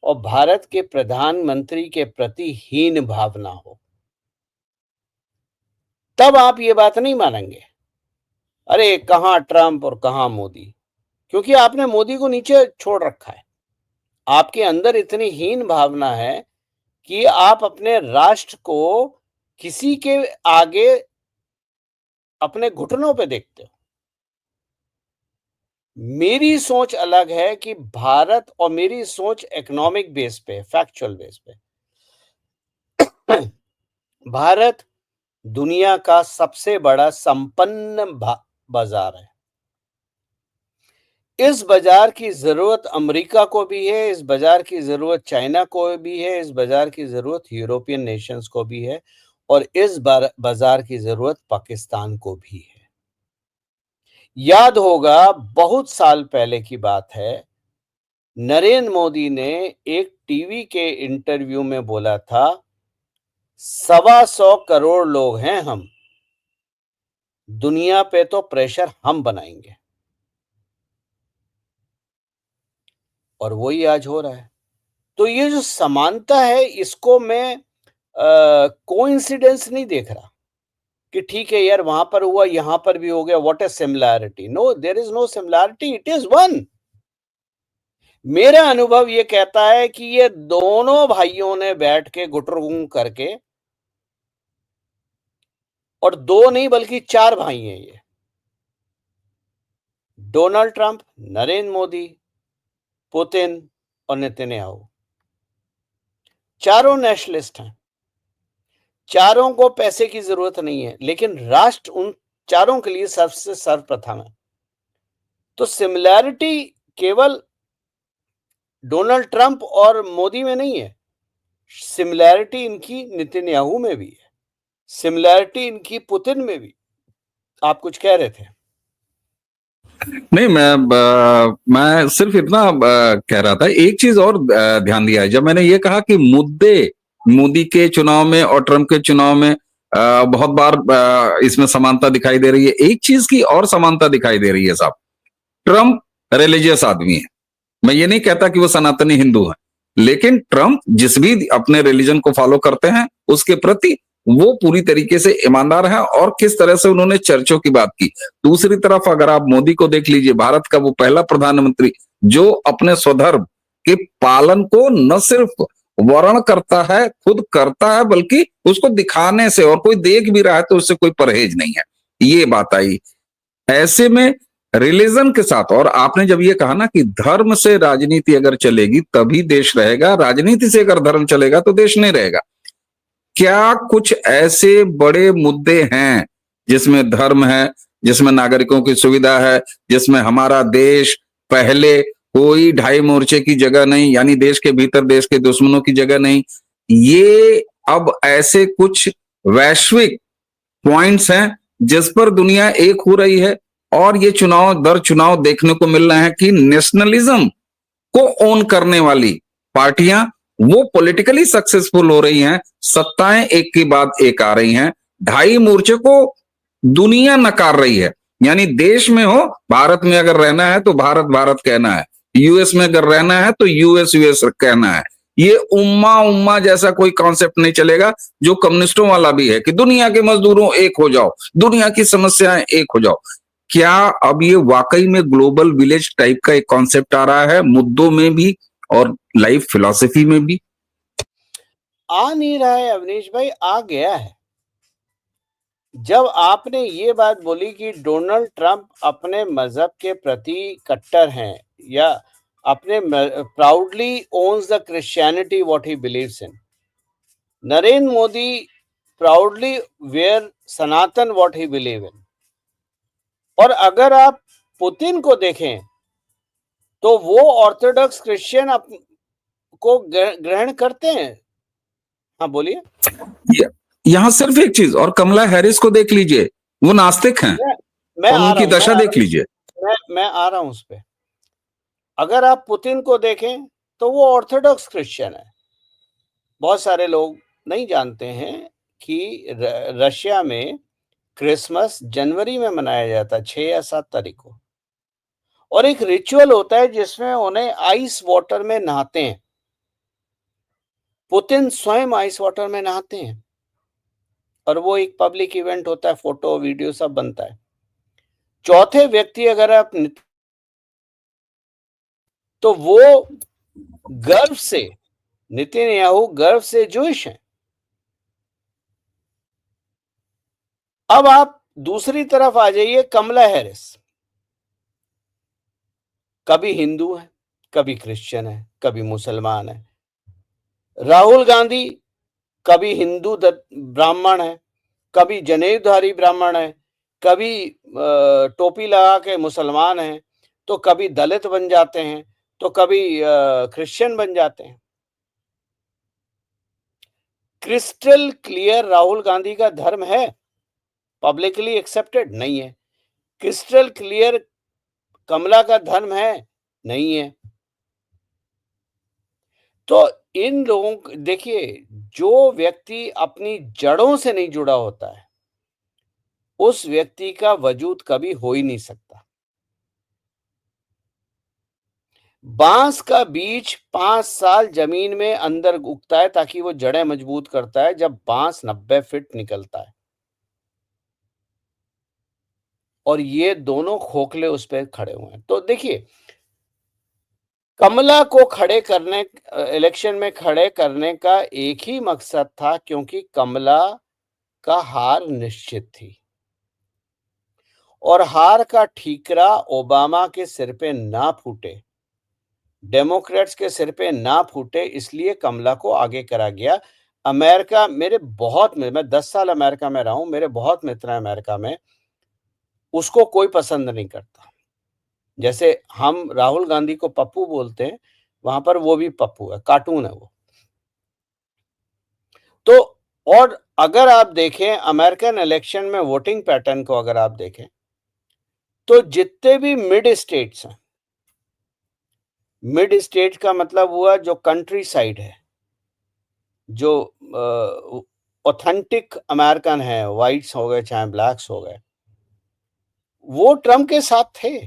और भारत के प्रधानमंत्री के प्रति हीन भावना हो। तब आप ये बात नहीं मानेंगे। अरे कहां ट्रंप और कहां मोदी, क्योंकि आपने मोदी को नीचे छोड़ रखा है। आपके अंदर इतनी हीन भावना है कि आप अपने राष्ट्र को किसी के आगे अपने घुटनों पे देखते हो। मेरी सोच अलग है कि भारत, और मेरी सोच इकोनॉमिक बेस पे, फैक्चुअल बेस पे, भारत दुनिया का सबसे बड़ा संपन्न बाजार है। इस बाजार की जरूरत अमेरिका को भी है, इस बाजार की जरूरत चाइना को भी है, इस बाजार की जरूरत यूरोपियन नेशंस को भी है, और इस बाजार की जरूरत पाकिस्तान को भी है। याद होगा, बहुत साल पहले की बात है, नरेंद्र मोदी ने एक टीवी के इंटरव्यू में बोला था, 125 करोड़ लोग हैं हम, दुनिया पे तो प्रेशर हम बनाएंगे। और वही आज हो रहा है। तो ये जो समानता है, इसको मैं कोइंसिडेंस नहीं देख रहा कि ठीक है यार, वहां पर हुआ, यहां पर भी हो गया, what is similarity? No, there is no similarity, it is one. मेरा अनुभव ये कहता है कि ये दोनों भाइयों ने बैठ के गुटरगुम करके, और दो नहीं बल्कि 4 भाई हैं ये, Donald Trump, Narendra Modi, Putin और नेतन्याहू, चारों नेशनलिस्ट हैं। चारों को पैसे की जरूरत नहीं है, लेकिन राष्ट्र उन चारों के लिए सबसे सर्वप्रथम है। तो सिमिलैरिटी केवल डोनाल्ड ट्रंप और मोदी में नहीं है, सिमिलैरिटी इनकी नेतन्याहू में भी है, सिमिलैरिटी इनकी पुतिन में भी। आप कुछ कह रहे थे? नहीं, मैं सिर्फ इतना कह रहा था, एक चीज और ध्यान दिया है। जब मैंने ये कहा कि मुद्दे मोदी के चुनाव में और ट्रंप के चुनाव में बहुत बार इसमें समानता दिखाई दे रही है, एक चीज की और समानता दिखाई दे रही है साहब। ट्रंप रिलीजियस आदमी है, मैं ये नहीं कहता कि वो सनातनी हिंदू है, लेकिन ट्रंप जिस भी अपने रिलीजन को फॉलो करते हैं उसके प्रति वो पूरी तरीके से ईमानदार है, और किस तरह से उन्होंने चर्चों की बात की। दूसरी तरफ अगर आप मोदी को देख लीजिए, भारत का वो पहला प्रधानमंत्री जो अपने स्वधर्म के पालन को न सिर्फ वर्ण करता है, खुद करता है, बल्कि उसको दिखाने से, और कोई देख भी रहा है तो उससे कोई परहेज नहीं है। ये बात आई। ऐसे में रिलीजन के साथ, और आपने जब ये कहा ना कि धर्म से राजनीति अगर चलेगी तभी देश रहेगा, राजनीति से अगर धर्म चलेगा तो देश नहीं रहेगा। क्या कुछ ऐसे बड़े मुद्दे हैं जिसमें धर्म है, जिसमें नागरिकों की सुविधा है, जिसमें हमारा देश पहले, कोई ढाई मोर्चे की जगह नहीं, यानी देश के भीतर देश के दुश्मनों की जगह नहीं। ये अब ऐसे कुछ वैश्विक पॉइंट्स हैं जिस पर दुनिया एक हो रही है, और ये चुनाव दर चुनाव देखने को मिल रहे हैं कि नेशनलिज्म को ओन करने वाली पार्टियां वो पॉलिटिकली सक्सेसफुल हो रही हैं, सत्ताएं एक के बाद एक आ रही हैं, ढाई मोर्चे को दुनिया नकार रही है। यानी देश में हो, भारत में अगर रहना है तो भारत भारत कहना है, यूएस में अगर रहना है तो यूएस यूएस कहना है। ये उम्मा उम्मा जैसा कोई कॉन्सेप्ट नहीं चलेगा, जो कम्युनिस्टों वाला भी है कि दुनिया के मजदूरों एक हो जाओ, दुनिया की समस्याएं एक हो जाओ। क्या अब ये वाकई में ग्लोबल विलेज टाइप का एक कॉन्सेप्ट आ रहा है, मुद्दों में भी और लाइफ फिलॉसफी में भी? आ नहीं रहा है अवनीश भाई, आ गया है। जब आपने ये बात बोली कि डोनाल्ड ट्रंप अपने मजहब के प्रति कट्टर हैं, या अपने proudly owns the Christianity what he believes in, Narendra Modi proudly wear Sanatan what he believe in, और अगर आप पुतिन को देखें तो वो ऑर्थोडॉक्स क्रिश्चियन को ग्रहण करते हैं। हाँ बोलिए। यहां सिर्फ एक चीज, और कमला हैरिस को देख लीजिए, वो नास्तिक हैं, मैं और आ उनकी रहा दशा देख लीजिए। मैं आ रहा हूं उस पे। अगर आप पुतिन को देखें तो वो ऑर्थोडॉक्स क्रिश्चियन है। बहुत सारे लोग नहीं जानते हैं कि रशिया में क्रिसमस जनवरी में मनाया जाता है, 6 या 7 तारीख को, और एक रिचुअल होता है जिसमें उन्हें आइस वाटर में नहाते हैं। पुतिन स्वयं आइस वाटर में नहाते हैं, और वो एक पब्लिक इवेंट होता है, फोटो वीडियो सब बनता है। चौथे व्यक्ति अगर आप, तो वो गर्व से, नेतन्याहू गर्व से जूश हैं। अब आप दूसरी तरफ आ जाइए, कमला हैरिस कभी हिंदू है, कभी क्रिश्चियन है, कभी मुसलमान है। राहुल गांधी कभी हिंदू ब्राह्मण है, कभी जनेऊधारी ब्राह्मण है, कभी टोपी लगा के मुसलमान है, तो कभी दलित बन जाते हैं, तो कभी क्रिश्चियन बन जाते हैं। क्रिस्टल क्लियर राहुल गांधी का धर्म है, पब्लिकली एक्सेप्टेड नहीं है। क्रिस्टल क्लियर कमला का धर्म है, नहीं है। तो इन लोगों को देखिए, जो व्यक्ति अपनी जड़ों से नहीं जुड़ा होता है, उस व्यक्ति का वजूद कभी हो ही नहीं सकता। बांस का बीज 5 साल जमीन में अंदर उगता है ताकि वो जड़ें मजबूत करता है, जब बांस 90 फीट निकलता है, और ये दोनों खोखले उस पर खड़े हुए हैं। तो देखिए, कमला को खड़े करने, इलेक्शन में खड़े करने का एक ही मकसद था, क्योंकि कमला का हार निश्चित थी, और हार का ठीकरा ओबामा के सिर पे ना फूटे, डेमोक्रेट्स के सिर पे ना फूटे, इसलिए कमला को आगे करा गया। अमेरिका, मैं 10 साल अमेरिका में रहा हूं, मेरे बहुत मित्र हैं अमेरिका में, उसको कोई पसंद नहीं करता। जैसे हम राहुल गांधी को पप्पू बोलते हैं, वहां पर वो भी पप्पू है, कार्टून है वो। तो और अगर आप देखें अमेरिकन इलेक्शन में वोटिंग पैटर्न को, अगर आप देखें तो जितने भी मिड स्टेट्स हैं, मिड स्टेट का मतलब हुआ जो कंट्री साइड है, जो ऑथेंटिक अमेरिकन है, व्हाइट्स हो गए चाहे ब्लैक्स हो गए, वो ट्रम्प के साथ थे।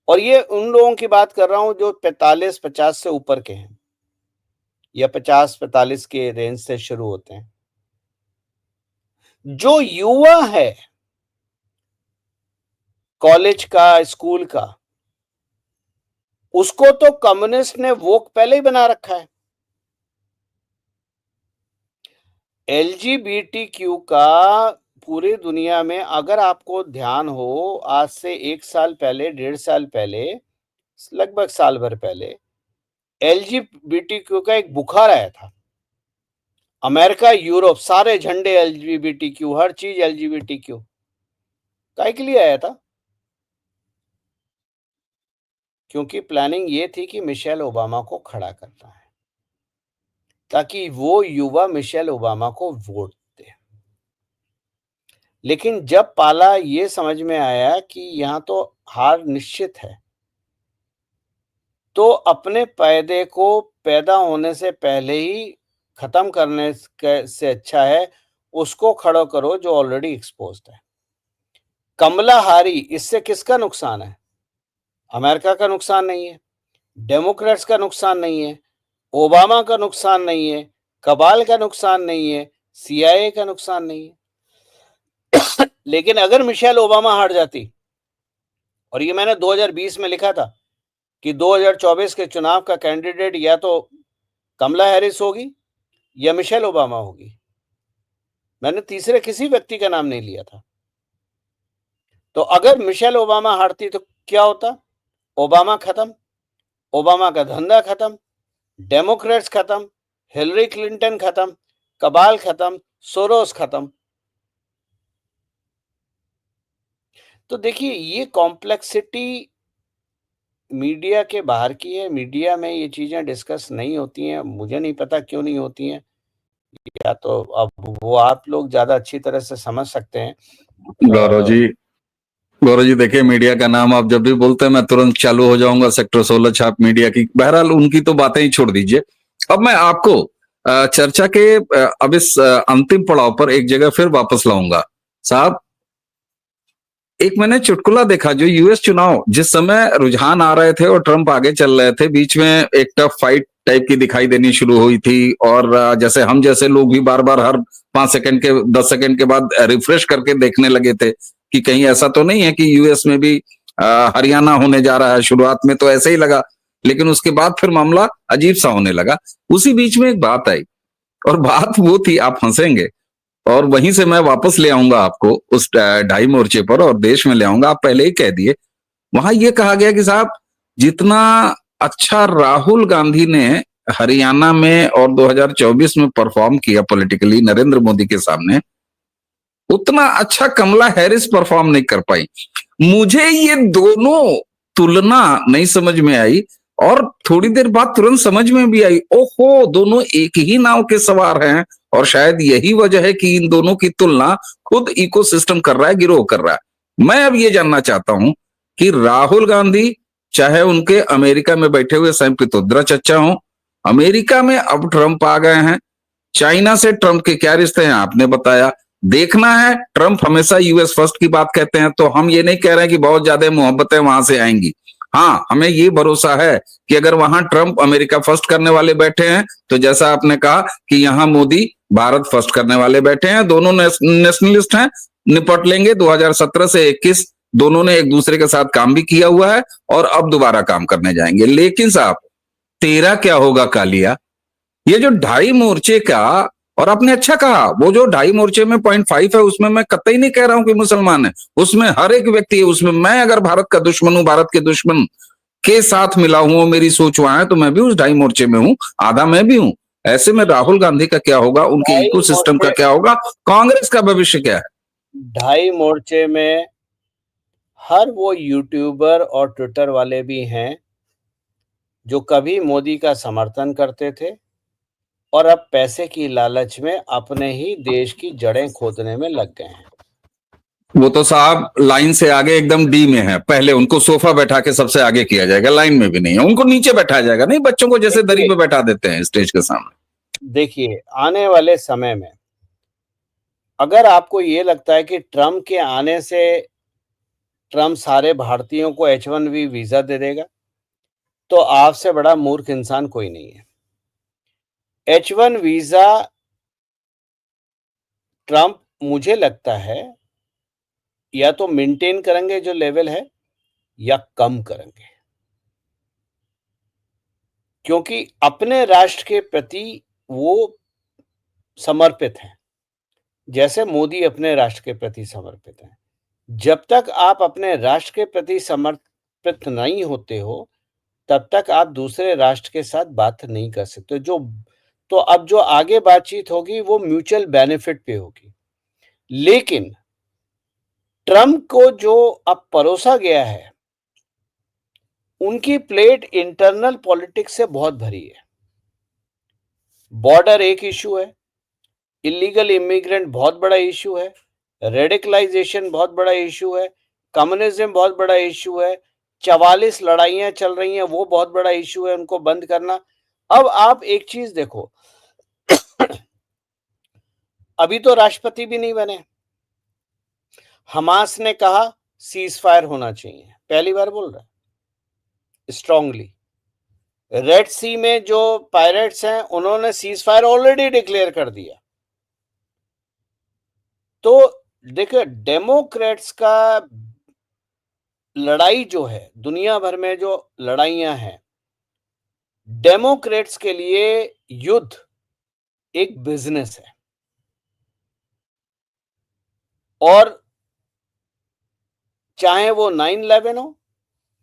और ये उन लोगों की बात कर रहा हूं जो 45-50 से ऊपर के हैं, या 50-45 के रेंज से शुरू होते हैं। जो युवा है, कॉलेज का, स्कूल का, उसको तो कम्युनिस्ट ने वोक पहले ही बना रखा है। एलजीबीटीक्यू का पूरी दुनिया में, अगर आपको ध्यान हो, आज से 1 साल पहले, 1.5 साल पहले, लगभग साल भर पहले, एलजीबीटीक्यू का एक बुखार आया था, अमेरिका, यूरोप सारे झंडे एलजीबीटीक्यू, हर चीज एलजीबीटीक्यू। काहे के लिए आया था? क्योंकि प्लानिंग ये थी कि मिशेल ओबामा को खड़ा करना है, ताकि वो युवा मिशेल ओबामा को वोट दे। लेकिन जब पाला ये समझ में आया कि यहाँ तो हार निश्चित है, तो अपने पैदे को पैदा होने से पहले ही खत्म करने से अच्छा है उसको खड़ा करो जो ऑलरेडी एक्सपोज्ड है। कमला हारी, इससे किसका नुकसान है? अमेरिका का नुकसान नहीं है, डेमोक्रेट्स का नुकसान नहीं है, ओबामा का नुकसान नहीं है, कबाल का नुकसान नहीं है, सीआईए का नुकसान नहीं है। लेकिन अगर मिशेल ओबामा हार जाती, और ये मैंने 2020 में लिखा था कि 2024 के चुनाव का कैंडिडेट या तो कमला हैरिस होगी या मिशेल ओबामा होगी, मैंने तीसरे किसी व्यक्ति का नाम नहीं लिया था। तो अगर मिशेल ओबामा हारती तो क्या होता? ओबामा खत्म, ओबामा का धंधा खत्म, डेमोक्रेट्स खत्म, हिलरी क्लिंटन खत्म, कबाल खत्म, सोरोस खत्म। तो देखिए, ये कॉम्प्लेक्सिटी मीडिया के बाहर की है। मीडिया में ये चीजें डिस्कस नहीं होती हैं, मुझे नहीं पता क्यों नहीं होती हैं, या तो अब वो आप लोग ज्यादा अच्छी तरह से समझ सकते हैं। गौरव जी देखिए, मीडिया का नाम आप जब भी बोलते हैं मैं तुरंत चालू हो जाऊंगा सेक्टर 16 छाप मीडिया की। बहरहाल उनकी तो बातें ही छोड़ दीजिए। अब मैं आपको चर्चा के अब इस अंतिम पड़ाव पर एक जगह फिर वापस लाऊंगा। साहब, एक मैंने चुटकुला देखा, जो यूएस चुनाव जिस समय रुझान आ रहे थे और ट्रंप आगे चल रहे थे, बीच में एक टफ फाइट टाइप की दिखाई देनी शुरू हुई थी, और जैसे हम जैसे लोग भी बार बार हर 5 सेकंड के 10 सेकंड के बाद रिफ्रेश करके देखने लगे थे कि कहीं ऐसा तो नहीं है कि यूएस में भी हरियाणा होने जा रहा है। शुरुआत में तो ऐसे ही लगा, लेकिन उसके बाद फिर मामला अजीब सा होने लगा। उसी बीच में एक बात आई, और बात वो थी, आप हंसेंगे, और वहीं से मैं वापस ले आऊंगा आपको उस ढाई मोर्चे पर और देश में ले आऊंगा। आप पहले ही कह दिए, वहां ये कहा गया कि साहब, जितना अच्छा राहुल गांधी ने हरियाणा में और 2024 में परफॉर्म किया पॉलिटिकली नरेंद्र मोदी के सामने, उतना अच्छा कमला हैरिस परफॉर्म नहीं कर पाई। मुझे ये दोनों तुलना नहीं समझ में आई, और थोड़ी देर बाद तुरंत समझ में भी आई, ओहो, दोनों एक ही नाव के सवार हैं, और शायद यही वजह है कि इन दोनों की तुलना खुद इकोसिस्टम कर रहा है, गिरोह कर रहा है। मैं अब ये जानना चाहता हूं कि राहुल गांधी, चाहे उनके अमेरिका में बैठे हुए सैम पित्रोदा चचा हो, अमेरिका में अब ट्रंप आ गए हैं, चाइना से ट्रंप के क्या रिश्ते हैं आपने बताया। देखना है, ट्रंप हमेशा यूएस फर्स्ट की बात कहते हैं, तो हम ये नहीं कह रहे हैं कि बहुत ज्यादा मोहब्बतें वहां से आएंगी। हाँ, हमें ये भरोसा है कि अगर वहां ट्रंप अमेरिका फर्स्ट करने वाले बैठे हैं, तो जैसा आपने कहा कि यहाँ मोदी भारत फर्स्ट करने वाले बैठे हैं, दोनों नेशनलिस्ट हैं, निपट लेंगे। 2017 से 21 दोनों ने एक दूसरे के साथ काम भी किया हुआ है, और अब दोबारा काम करने जाएंगे। लेकिन साहब, तेरा क्या होगा कालिया? ये जो ढाई मोर्चे का, और आपने अच्छा कहा, वो जो ढाई मोर्चे में 0.5 है, उसमें मैं कतई नहीं कह रहा हूं कि मुसलमान है, उसमें हर एक व्यक्ति है। उसमें मैं अगर भारत का दुश्मन हूं, भारत के दुश्मन के साथ मिला हूं, मेरी सोच वहां है, तो मैं भी उस ढाई मोर्चे में हूं, आधा मैं भी हूं। ऐसे में राहुल गांधी का क्या होगा, उनके इको सिस्टम का क्या होगा, कांग्रेस का भविष्य क्या है? ढाई मोर्चे में हर वो यूट्यूबर और ट्विटर वाले भी हैं जो कभी मोदी का समर्थन करते थे और अब पैसे की लालच में अपने ही देश की जड़ें खोदने में लग गए हैं। वो तो साहब लाइन से आगे एकदम डी में है। पहले उनको सोफा बैठा के सबसे आगे किया जाएगा, लाइन में भी नहीं है, उनको नीचे बैठाया जाएगा। नहीं, बच्चों को जैसे दरी पे बैठा देते हैं स्टेज के सामने। देखिए, आने वाले समय में अगर आपको ये लगता है कि ट्रंप के आने से ट्रंप सारे भारतीयों को H1B वीजा दे देगा, तो आपसे बड़ा मूर्ख इंसान कोई नहीं है। H1 वीजा ट्रंप, मुझे लगता है, या तो मेंटेन करेंगे जो लेवल है, या कम करेंगे, क्योंकि अपने राष्ट्र के प्रति वो समर्पित हैं, जैसे मोदी अपने राष्ट्र के प्रति समर्पित हैं। जब तक आप अपने राष्ट्र के प्रति समर्पित नहीं होते हो, तब तक आप दूसरे राष्ट्र के साथ बात नहीं कर सकते। जो तो अब जो आगे बातचीत होगी वो म्यूचुअल बेनिफिट पे होगी। लेकिन ट्रम्प को जो अब परोसा गया है, उनकी प्लेट इंटरनल पॉलिटिक्स से बहुत भरी है। बॉर्डर एक इशू है, इलीगल इमिग्रेंट बहुत बड़ा इशू है, रेडिकलाइजेशन बहुत बड़ा इशू है, कम्युनिज्म बहुत बड़ा इशू है, 44 लड़ाइयां चल रही हैं, वो बहुत बड़ा इशू है, उनको बंद करना। अब आप एक चीज देखो, अभी तो राष्ट्रपति भी नहीं बने। हमास ने कहा सीज फायर होना चाहिए, पहली बार बोल रहा है स्ट्रांगली। रेड सी में जो पायरेट्स हैं, उन्होंने सीज फायर ऑलरेडी डिक्लेयर कर दिया। तो देखिए, डेमोक्रेट्स का लड़ाई जो है, दुनिया भर में जो लड़ाइयां हैं, डेमोक्रेट्स के लिए युद्ध एक बिजनेस है। और चाहे वो 9/11 हो,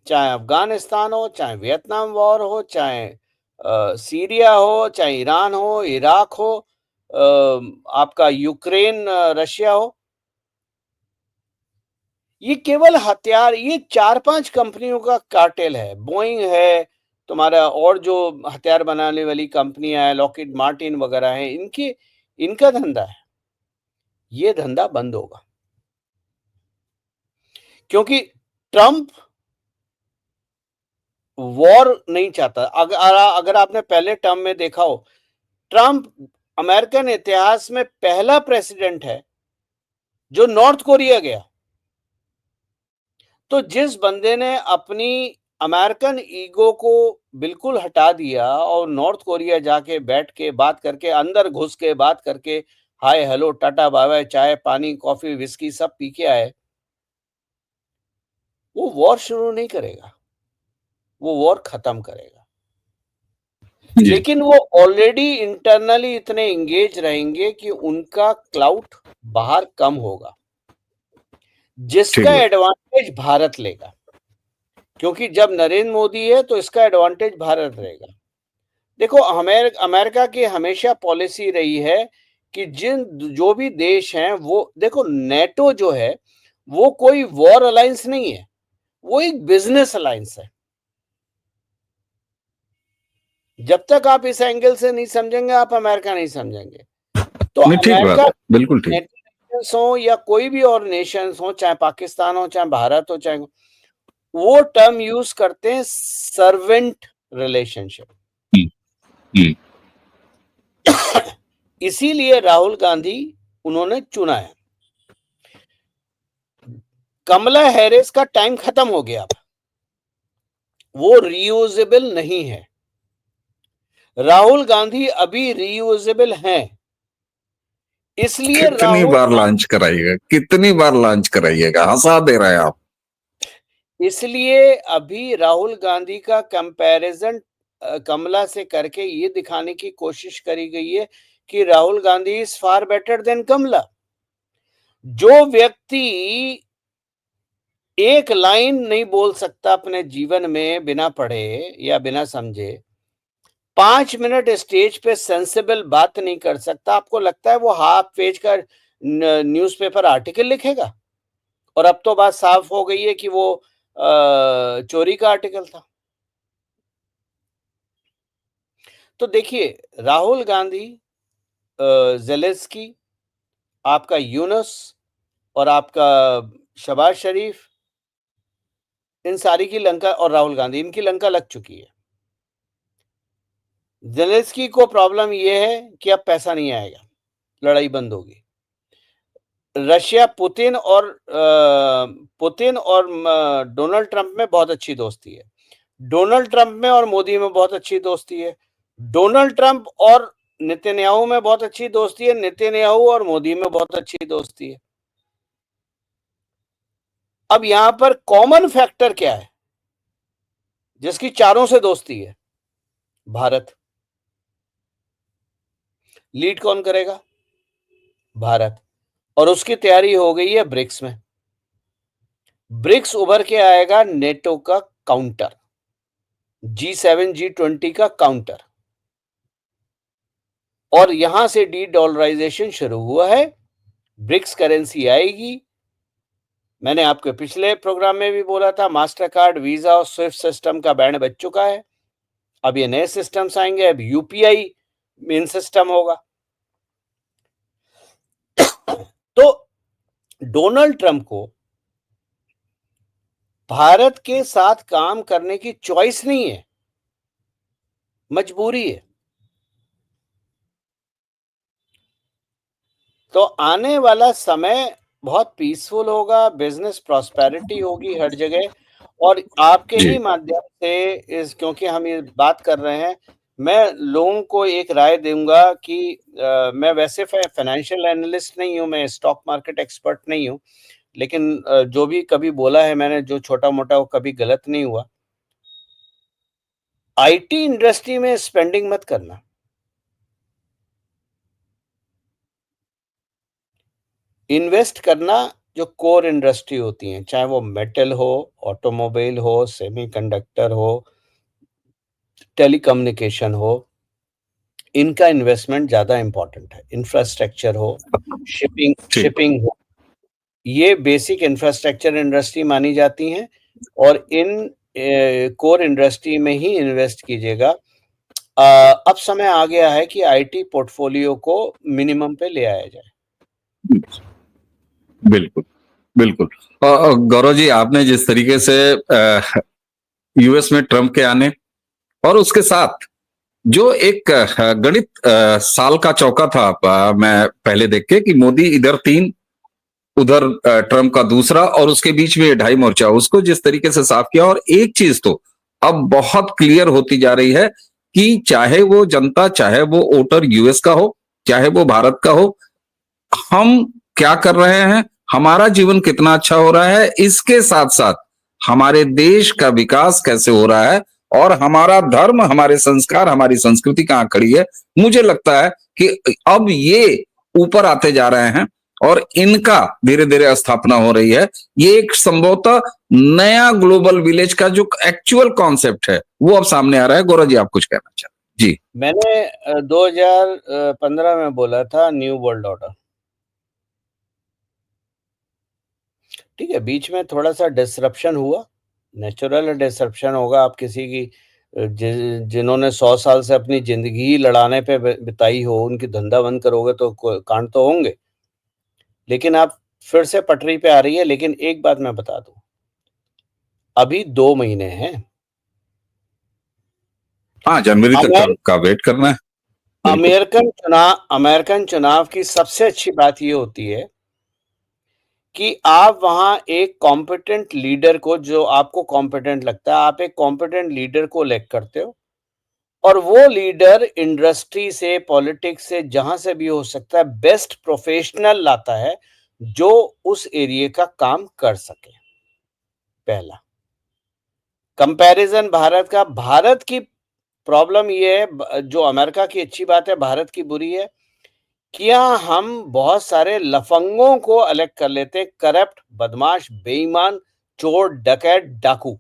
चाहे अफगानिस्तान हो, चाहे वियतनाम वॉर हो, चाहे सीरिया हो, चाहे ईरान हो, इराक हो, आपका यूक्रेन, रशिया हो, ये केवल हथियार, ये 4-5 कंपनियों का कार्टेल है। बोइंग है तुम्हारा, और जो हथियार बनाने वाली कंपनियां हैं, लॉकहीड मार्टिन वगैरह हैं, इनका धंधा है। ये धंधा बंद होगा, क्योंकि ट्रम्प वॉर नहीं चाहता। अगर आपने पहले टर्म में देखा हो, ट्रम्प अमेरिकन इतिहास में पहला प्रेसिडेंट है जो नॉर्थ कोरिया गया। तो जिस बंदे ने अपनी अमेरिकन ईगो को बिल्कुल हटा दिया और नॉर्थ कोरिया जाके बैठ के बात करके, अंदर घुस के बात करके, hi hello tata bye bye, चाय पानी कॉफी विस्की सब पी के आए, वो वॉर शुरू नहीं करेगा, वो वॉर खत्म करेगा। जी। लेकिन वो ऑलरेडी इंटरनली इतने एंगेज रहेंगे कि उनका क्लाउट बाहर कम होगा, ठीक जिसका है। एडवांटेज भारत लेगा। क्योंकि जब नरेंद्र मोदी है तो इसका एडवांटेज भारत रहेगा। देखो, अमेरिका की हमेशा पॉलिसी रही है कि जो भी देश हैं, वो देखो, नेटो जो है वो कोई वॉर अलायंस नहीं है, वो एक बिजनेस अलायंस है। जब तक आप इस एंगल से नहीं समझेंगे, आप अमेरिका नहीं समझेंगे। तो नहीं, ठीक बात अमेरिका, है, बिल्कुल ठीक। नेशंस हो या कोई भी और नेशंस हो, चाहे पाकिस्तान हो, चाहे भारत हो, चाहे, वो टर्म यूज करते हैं सर्वेंट रिलेशनशिप। हम्म, हम्म, इसीलिए राहुल गांधी उन्होंने चुना है। कमला हैरिस का टाइम खत्म हो गया, अब वो रीयूजेबल नहीं है। राहुल गांधी अभी रीयूजेबल हैं, इसलिए कितनी बार लॉन्च कराइएगा, कितनी बार लॉन्च कराइएगा, हंसा दे रहे हैं आप। इसलिए अभी राहुल गांधी का कंपैरिजन कमला से करके ये दिखाने की कोशिश करी गई है कि Rahul Gandhi is far better than Kamala. जो व्यक्ति एक लाइन नहीं बोल सकता अपने जीवन में बिना पढ़े या बिना समझे, 5 मिनट स्टेज पे सेंसिबल बात नहीं कर सकता, आपको लगता है वो हाफ पेज का न्यूज़पेपर आर्टिकल लिखेगा? और अब तो बात साफ हो गई है कि वो चोरी का आर्टिकल था। तो देखिए, राहुल गांधी, जेलेंस्की, आपका यूनुस और आपका शहबाज शरीफ, इन सारी की लंका, और राहुल गांधी, इनकी लंका लग चुकी है। जेलेंस्की को प्रॉब्लम यह है कि अब पैसा नहीं आएगा, लड़ाई बंद होगी। रशिया, पुतिन और डोनाल्ड ट्रंप में बहुत अच्छी दोस्ती है। डोनाल्ड ट्रंप में और मोदी में बहुत अच्छी दोस्ती है। डोनाल्ड ट्रंप और नेतन्याहू में बहुत अच्छी दोस्ती है। नेतन्याहू और मोदी में बहुत अच्छी दोस्ती है। अब यहां पर कॉमन फैक्टर क्या है जिसकी चारों से दोस्ती है? भारत। लीड कौन करेगा? भारत। और उसकी तैयारी हो गई है ब्रिक्स में। ब्रिक्स उभर के आएगा नेटो का काउंटर, G7 G20 का काउंटर। और यहां से डी डॉलराइजेशन शुरू हुआ है, ब्रिक्स करेंसी आएगी। मैंने आपके पिछले प्रोग्राम में भी बोला था, मास्टर कार्ड, वीजा और स्विफ्ट सिस्टम का बैंड बज चुका है। अब ये नए सिस्टम्स आएंगे, अब यूपीआई मेन सिस्टम होगा। तो डोनाल्ड ट्रंप को भारत के साथ काम करने की चॉइस नहीं है, मजबूरी है। तो आने वाला समय बहुत पीसफुल होगा, बिजनेस प्रॉस्पेरिटी होगी हर जगह। और आपके जी ही माध्यम से क्योंकि हम ये बात कर रहे हैं, मैं लोगों को एक राय दूंगा कि मैं वैसे फाइनेंशियल एनालिस्ट नहीं हूं, मैं स्टॉक मार्केट एक्सपर्ट नहीं हूं, लेकिन जो भी कभी बोला है मैंने, जो छोटा मोटा, वो कभी गलत नहीं हुआ। आईटी इंडस्ट्री में स्पेंडिंग मत करना। इन्वेस्ट करना जो कोर इंडस्ट्री होती है, चाहे वो मेटल हो, ऑटोमोबाइल हो, सेमीकंडक्टर हो, टेलीकम्युनिकेशन हो, इनका इन्वेस्टमेंट ज्यादा इंपॉर्टेंट है। इंफ्रास्ट्रक्चर हो, ठीक शिपिंग हो, ये बेसिक इंफ्रास्ट्रक्चर इंडस्ट्री मानी जाती हैं, और इन कोर इंडस्ट्री में ही इन्वेस्ट कीजिएगा। अब समय आ गया है कि आईटी पोर्टफोलियो को मिनिमम पे ले आया जाए। बिल्कुल बिल्कुल। गौरव जी, आपने जिस तरीके से यूएस में ट्रंप के आने और उसके साथ जो एक गणित साल का चौका था, मैं पहले देख के कि मोदी इधर 3, उधर ट्रंप का दूसरा, और उसके बीच में 2.5 मोर्चा, उसको जिस तरीके से साफ किया। और एक चीज तो अब बहुत क्लियर होती जा रही है कि चाहे वो जनता, चाहे वो वोटर यूएस का हो, चाहे वो भारत का हो, हम क्या कर रहे हैं, हमारा जीवन कितना अच्छा हो रहा है, इसके साथ साथ हमारे देश का विकास कैसे हो रहा है, और हमारा धर्म, हमारे संस्कार, हमारी संस्कृति कहां खड़ी है। मुझे लगता है कि अब ये ऊपर आते जा रहे हैं और इनका धीरे धीरे स्थापना हो रही है। ये एक संभवतः नया ग्लोबल विलेज का जो एक्चुअल कॉन्सेप्ट है वो अब सामने आ रहा है। गौरव जी, आप कुछ कहना चाहते हैं? जी। मैंने 2015 में बोला था न्यू वर्ल्ड ऑर्डर। ठीक है, बीच में थोड़ा सा डिसरप्शन हुआ, नेचुरल डिसरप्शन होगा। आप किसी की जिन्होंने 100 साल से अपनी जिंदगी ही लड़ाने पे बिताई हो, उनकी धंधा बंद करोगे तो कांड तो होंगे। लेकिन आप फिर से पटरी पे आ रही है। लेकिन एक बात मैं बता दूं, अभी 2 महीने हैं। हाँ, जनवरी तक का वेट करना है। अमेरिकन चुनाव की सबसे अच्छी बात ये होती है कि आप वहां एक कॉम्पिटेंट लीडर को, जो आपको कॉम्पिटेंट लगता है, आप एक कॉम्पिटेंट लीडर को इलेक्ट करते हो, और वो लीडर इंडस्ट्री से, पॉलिटिक्स से, जहां से भी हो सकता है, बेस्ट प्रोफेशनल लाता है जो उस एरिया का काम कर सके। पहला कंपैरिजन भारत की प्रॉब्लम ये है, जो अमेरिका की अच्छी बात है भारत की बुरी है, क्या हम बहुत सारे लफंगों को अलग कर लेते, करप्ट, बदमाश, बेईमान, चोर, डकैत, डाकू।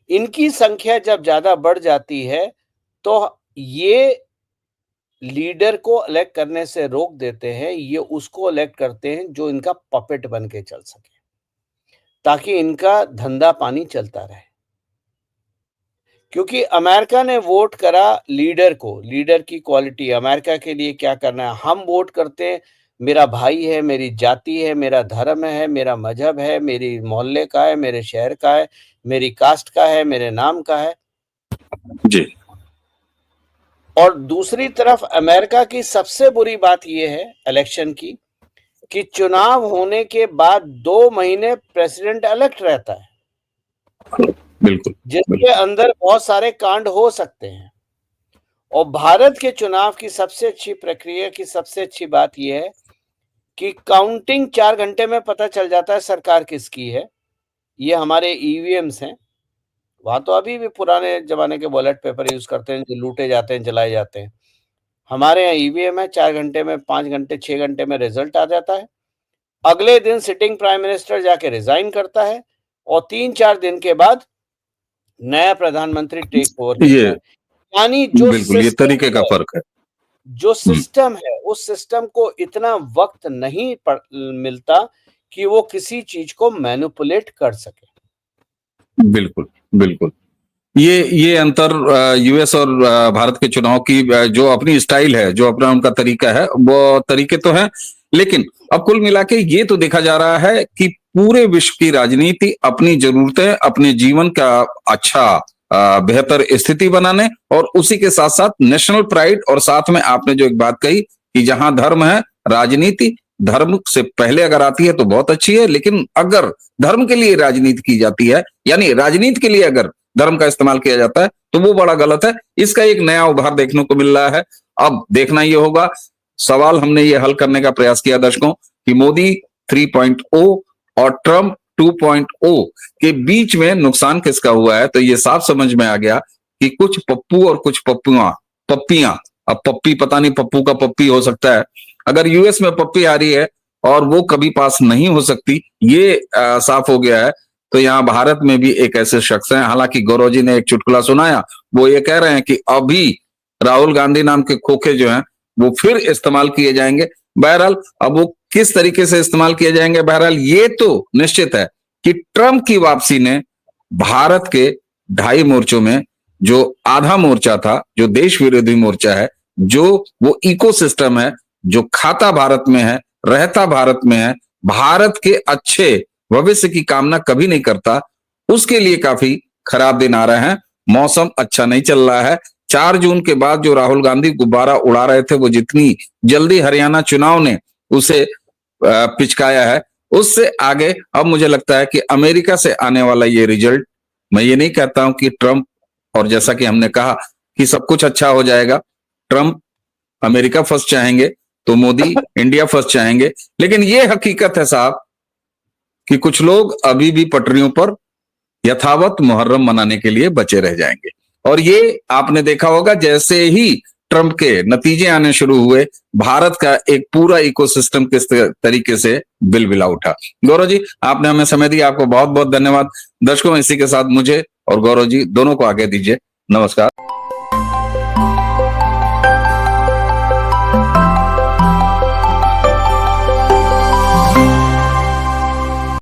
इनकी संख्या जब ज्यादा बढ़ जाती है तो ये लीडर को इलेक्ट करने से रोक देते हैं, ये उसको इलेक्ट करते हैं जो इनका पपेट बन के चल सके, ताकि इनका धंधा पानी चलता रहे। क्योंकि अमेरिका ने वोट करा लीडर को, लीडर की क्वालिटी, अमेरिका के लिए क्या करना है। हम वोट करते हैं, मेरा भाई है, मेरी जाति है, मेरा धर्म है, मेरा मजहब है, मेरी मोहल्ले का है, मेरे शहर का है, मेरी कास्ट का है, मेरे नाम का है जी। और दूसरी तरफ अमेरिका की सबसे बुरी बात यह है इलेक्शन की, कि चुनाव होने के बाद 2 महीने प्रेसिडेंट इलेक्ट रहता है, बिल्कुल, जिसके अंदर बहुत सारे कांड हो सकते हैं। और भारत के चुनाव की सबसे अच्छी प्रक्रिया की सबसे अच्छी बात यह है कि काउंटिंग 4 घंटे में पता चल जाता है सरकार किसकी है। ये हमारे ईवीएम्स हैं। वहां तो अभी भी पुराने जमाने के बैलेट पेपर यूज करते हैं, जो लूटे जाते हैं, जलाए जाते हैं। हमारे यहाँ ईवीएम है, 4 घंटे में, 5 घंटे, 6 घंटे में रिजल्ट आ जाता है। अगले दिन सिटिंग प्राइम मिनिस्टर जाके रिजाइन करता है और 3-4 दिन के बाद नया प्रधानमंत्री टेक ओवर करता है। यानी जो बिल्कुल, ये तरीके का फर्क है। जो सिस्टम है उस सिस्टम को इतना वक्त नहीं मिलता कि वो किसी चीज को मैनिपुलेट कर सके। बिल्कुल, बिल्कुल। ये अंतर यूएस और भारत के चुनाव की जो अपनी स्टाइल है, जो अपना उनका तरीका है, वो तरीके तो हैं, लेकिन अब कुल मिला के ये तो देखा जा रहा है कि पूरे विश्व की राजनीति अपनी जरूरतें, अपने जीवन का अच्छा बेहतर स्थिति बनाने और उसी के साथ-साथ नेशनल प्राइड और साथ में आपने जो एक बात कही कि जहां धर्म है, राजनीति धर्म से पहले अगर आती है तो बहुत अच्छी है, लेकिन अगर धर्म के लिए राजनीति की जाती है, यानी राजनीति के लिए अगर धर्म का इस्तेमाल किया जाता है तो वो बड़ा गलत है। इसका एक नया उभार देखने को मिल रहा है। अब देखना ये होगा, सवाल हमने ये हल करने का प्रयास किया दर्शकों कि मोदी 3.0 और ट्रंप 2.0 के बीच में नुकसान किसका हुआ है। तो ये साफ समझ में आ गया कि कुछ पप्पू और कुछ पप्पियां, अब पप्पी पता नहीं पप्पू का पप्पी हो सकता है। अगर यूएस में पप्पी आ रही है और वो कभी पास नहीं हो सकती, ये साफ हो गया है। तो यहाँ भारत में भी एक ऐसे शख्स हैं, हालांकि गौरव जी ने एक चुटकुला सुनाया, वो ये कह रहे हैं कि अभी राहुल गांधी नाम के खोखे जो हैं वो फिर इस्तेमाल किए जाएंगे। बहरहाल अब वो किस तरीके से इस्तेमाल किए जाएंगे, बहरहाल ये तो निश्चित है कि ट्रंप की वापसी ने भारत के 2.5 मोर्चों में जो आधा मोर्चा था, जो देश विरोधी मोर्चा है, जो वो इकोसिस्टम है, जो खाता भारत में है, रहता भारत में है, भारत के अच्छे भविष्य की कामना कभी नहीं करता, उसके लिए काफी खराब दिन आ रहे हैं। मौसम अच्छा नहीं चल रहा है। 4 जून के बाद जो राहुल गांधी गुब्बारा उड़ा रहे थे, वो जितनी जल्दी हरियाणा चुनाव ने उसे पिचकाया है, उससे आगे अब मुझे लगता है कि अमेरिका से आने वाला ये रिजल्ट, मैं ये नहीं कहता हूं कि ट्रंप, और जैसा कि हमने कहा कि सब कुछ अच्छा हो जाएगा, ट्रंप अमेरिका फर्स्ट चाहेंगे तो मोदी इंडिया फर्स्ट चाहेंगे, लेकिन ये हकीकत है साहब कि कुछ लोग अभी भी पटरियों पर यथावत मुहर्रम मनाने के लिए बचे रह जाएंगे। और ये आपने देखा होगा, जैसे ही ट्रंप के नतीजे आने शुरू हुए, भारत का एक पूरा इकोसिस्टम किस तरीके से बिलबिला उठा। गौरव जी, आपने हमें समय दिया, आपको बहुत बहुत धन्यवाद। दर्शकों, इसी के साथ मुझे और गौरव जी दोनों को आगे दीजिए। नमस्कार।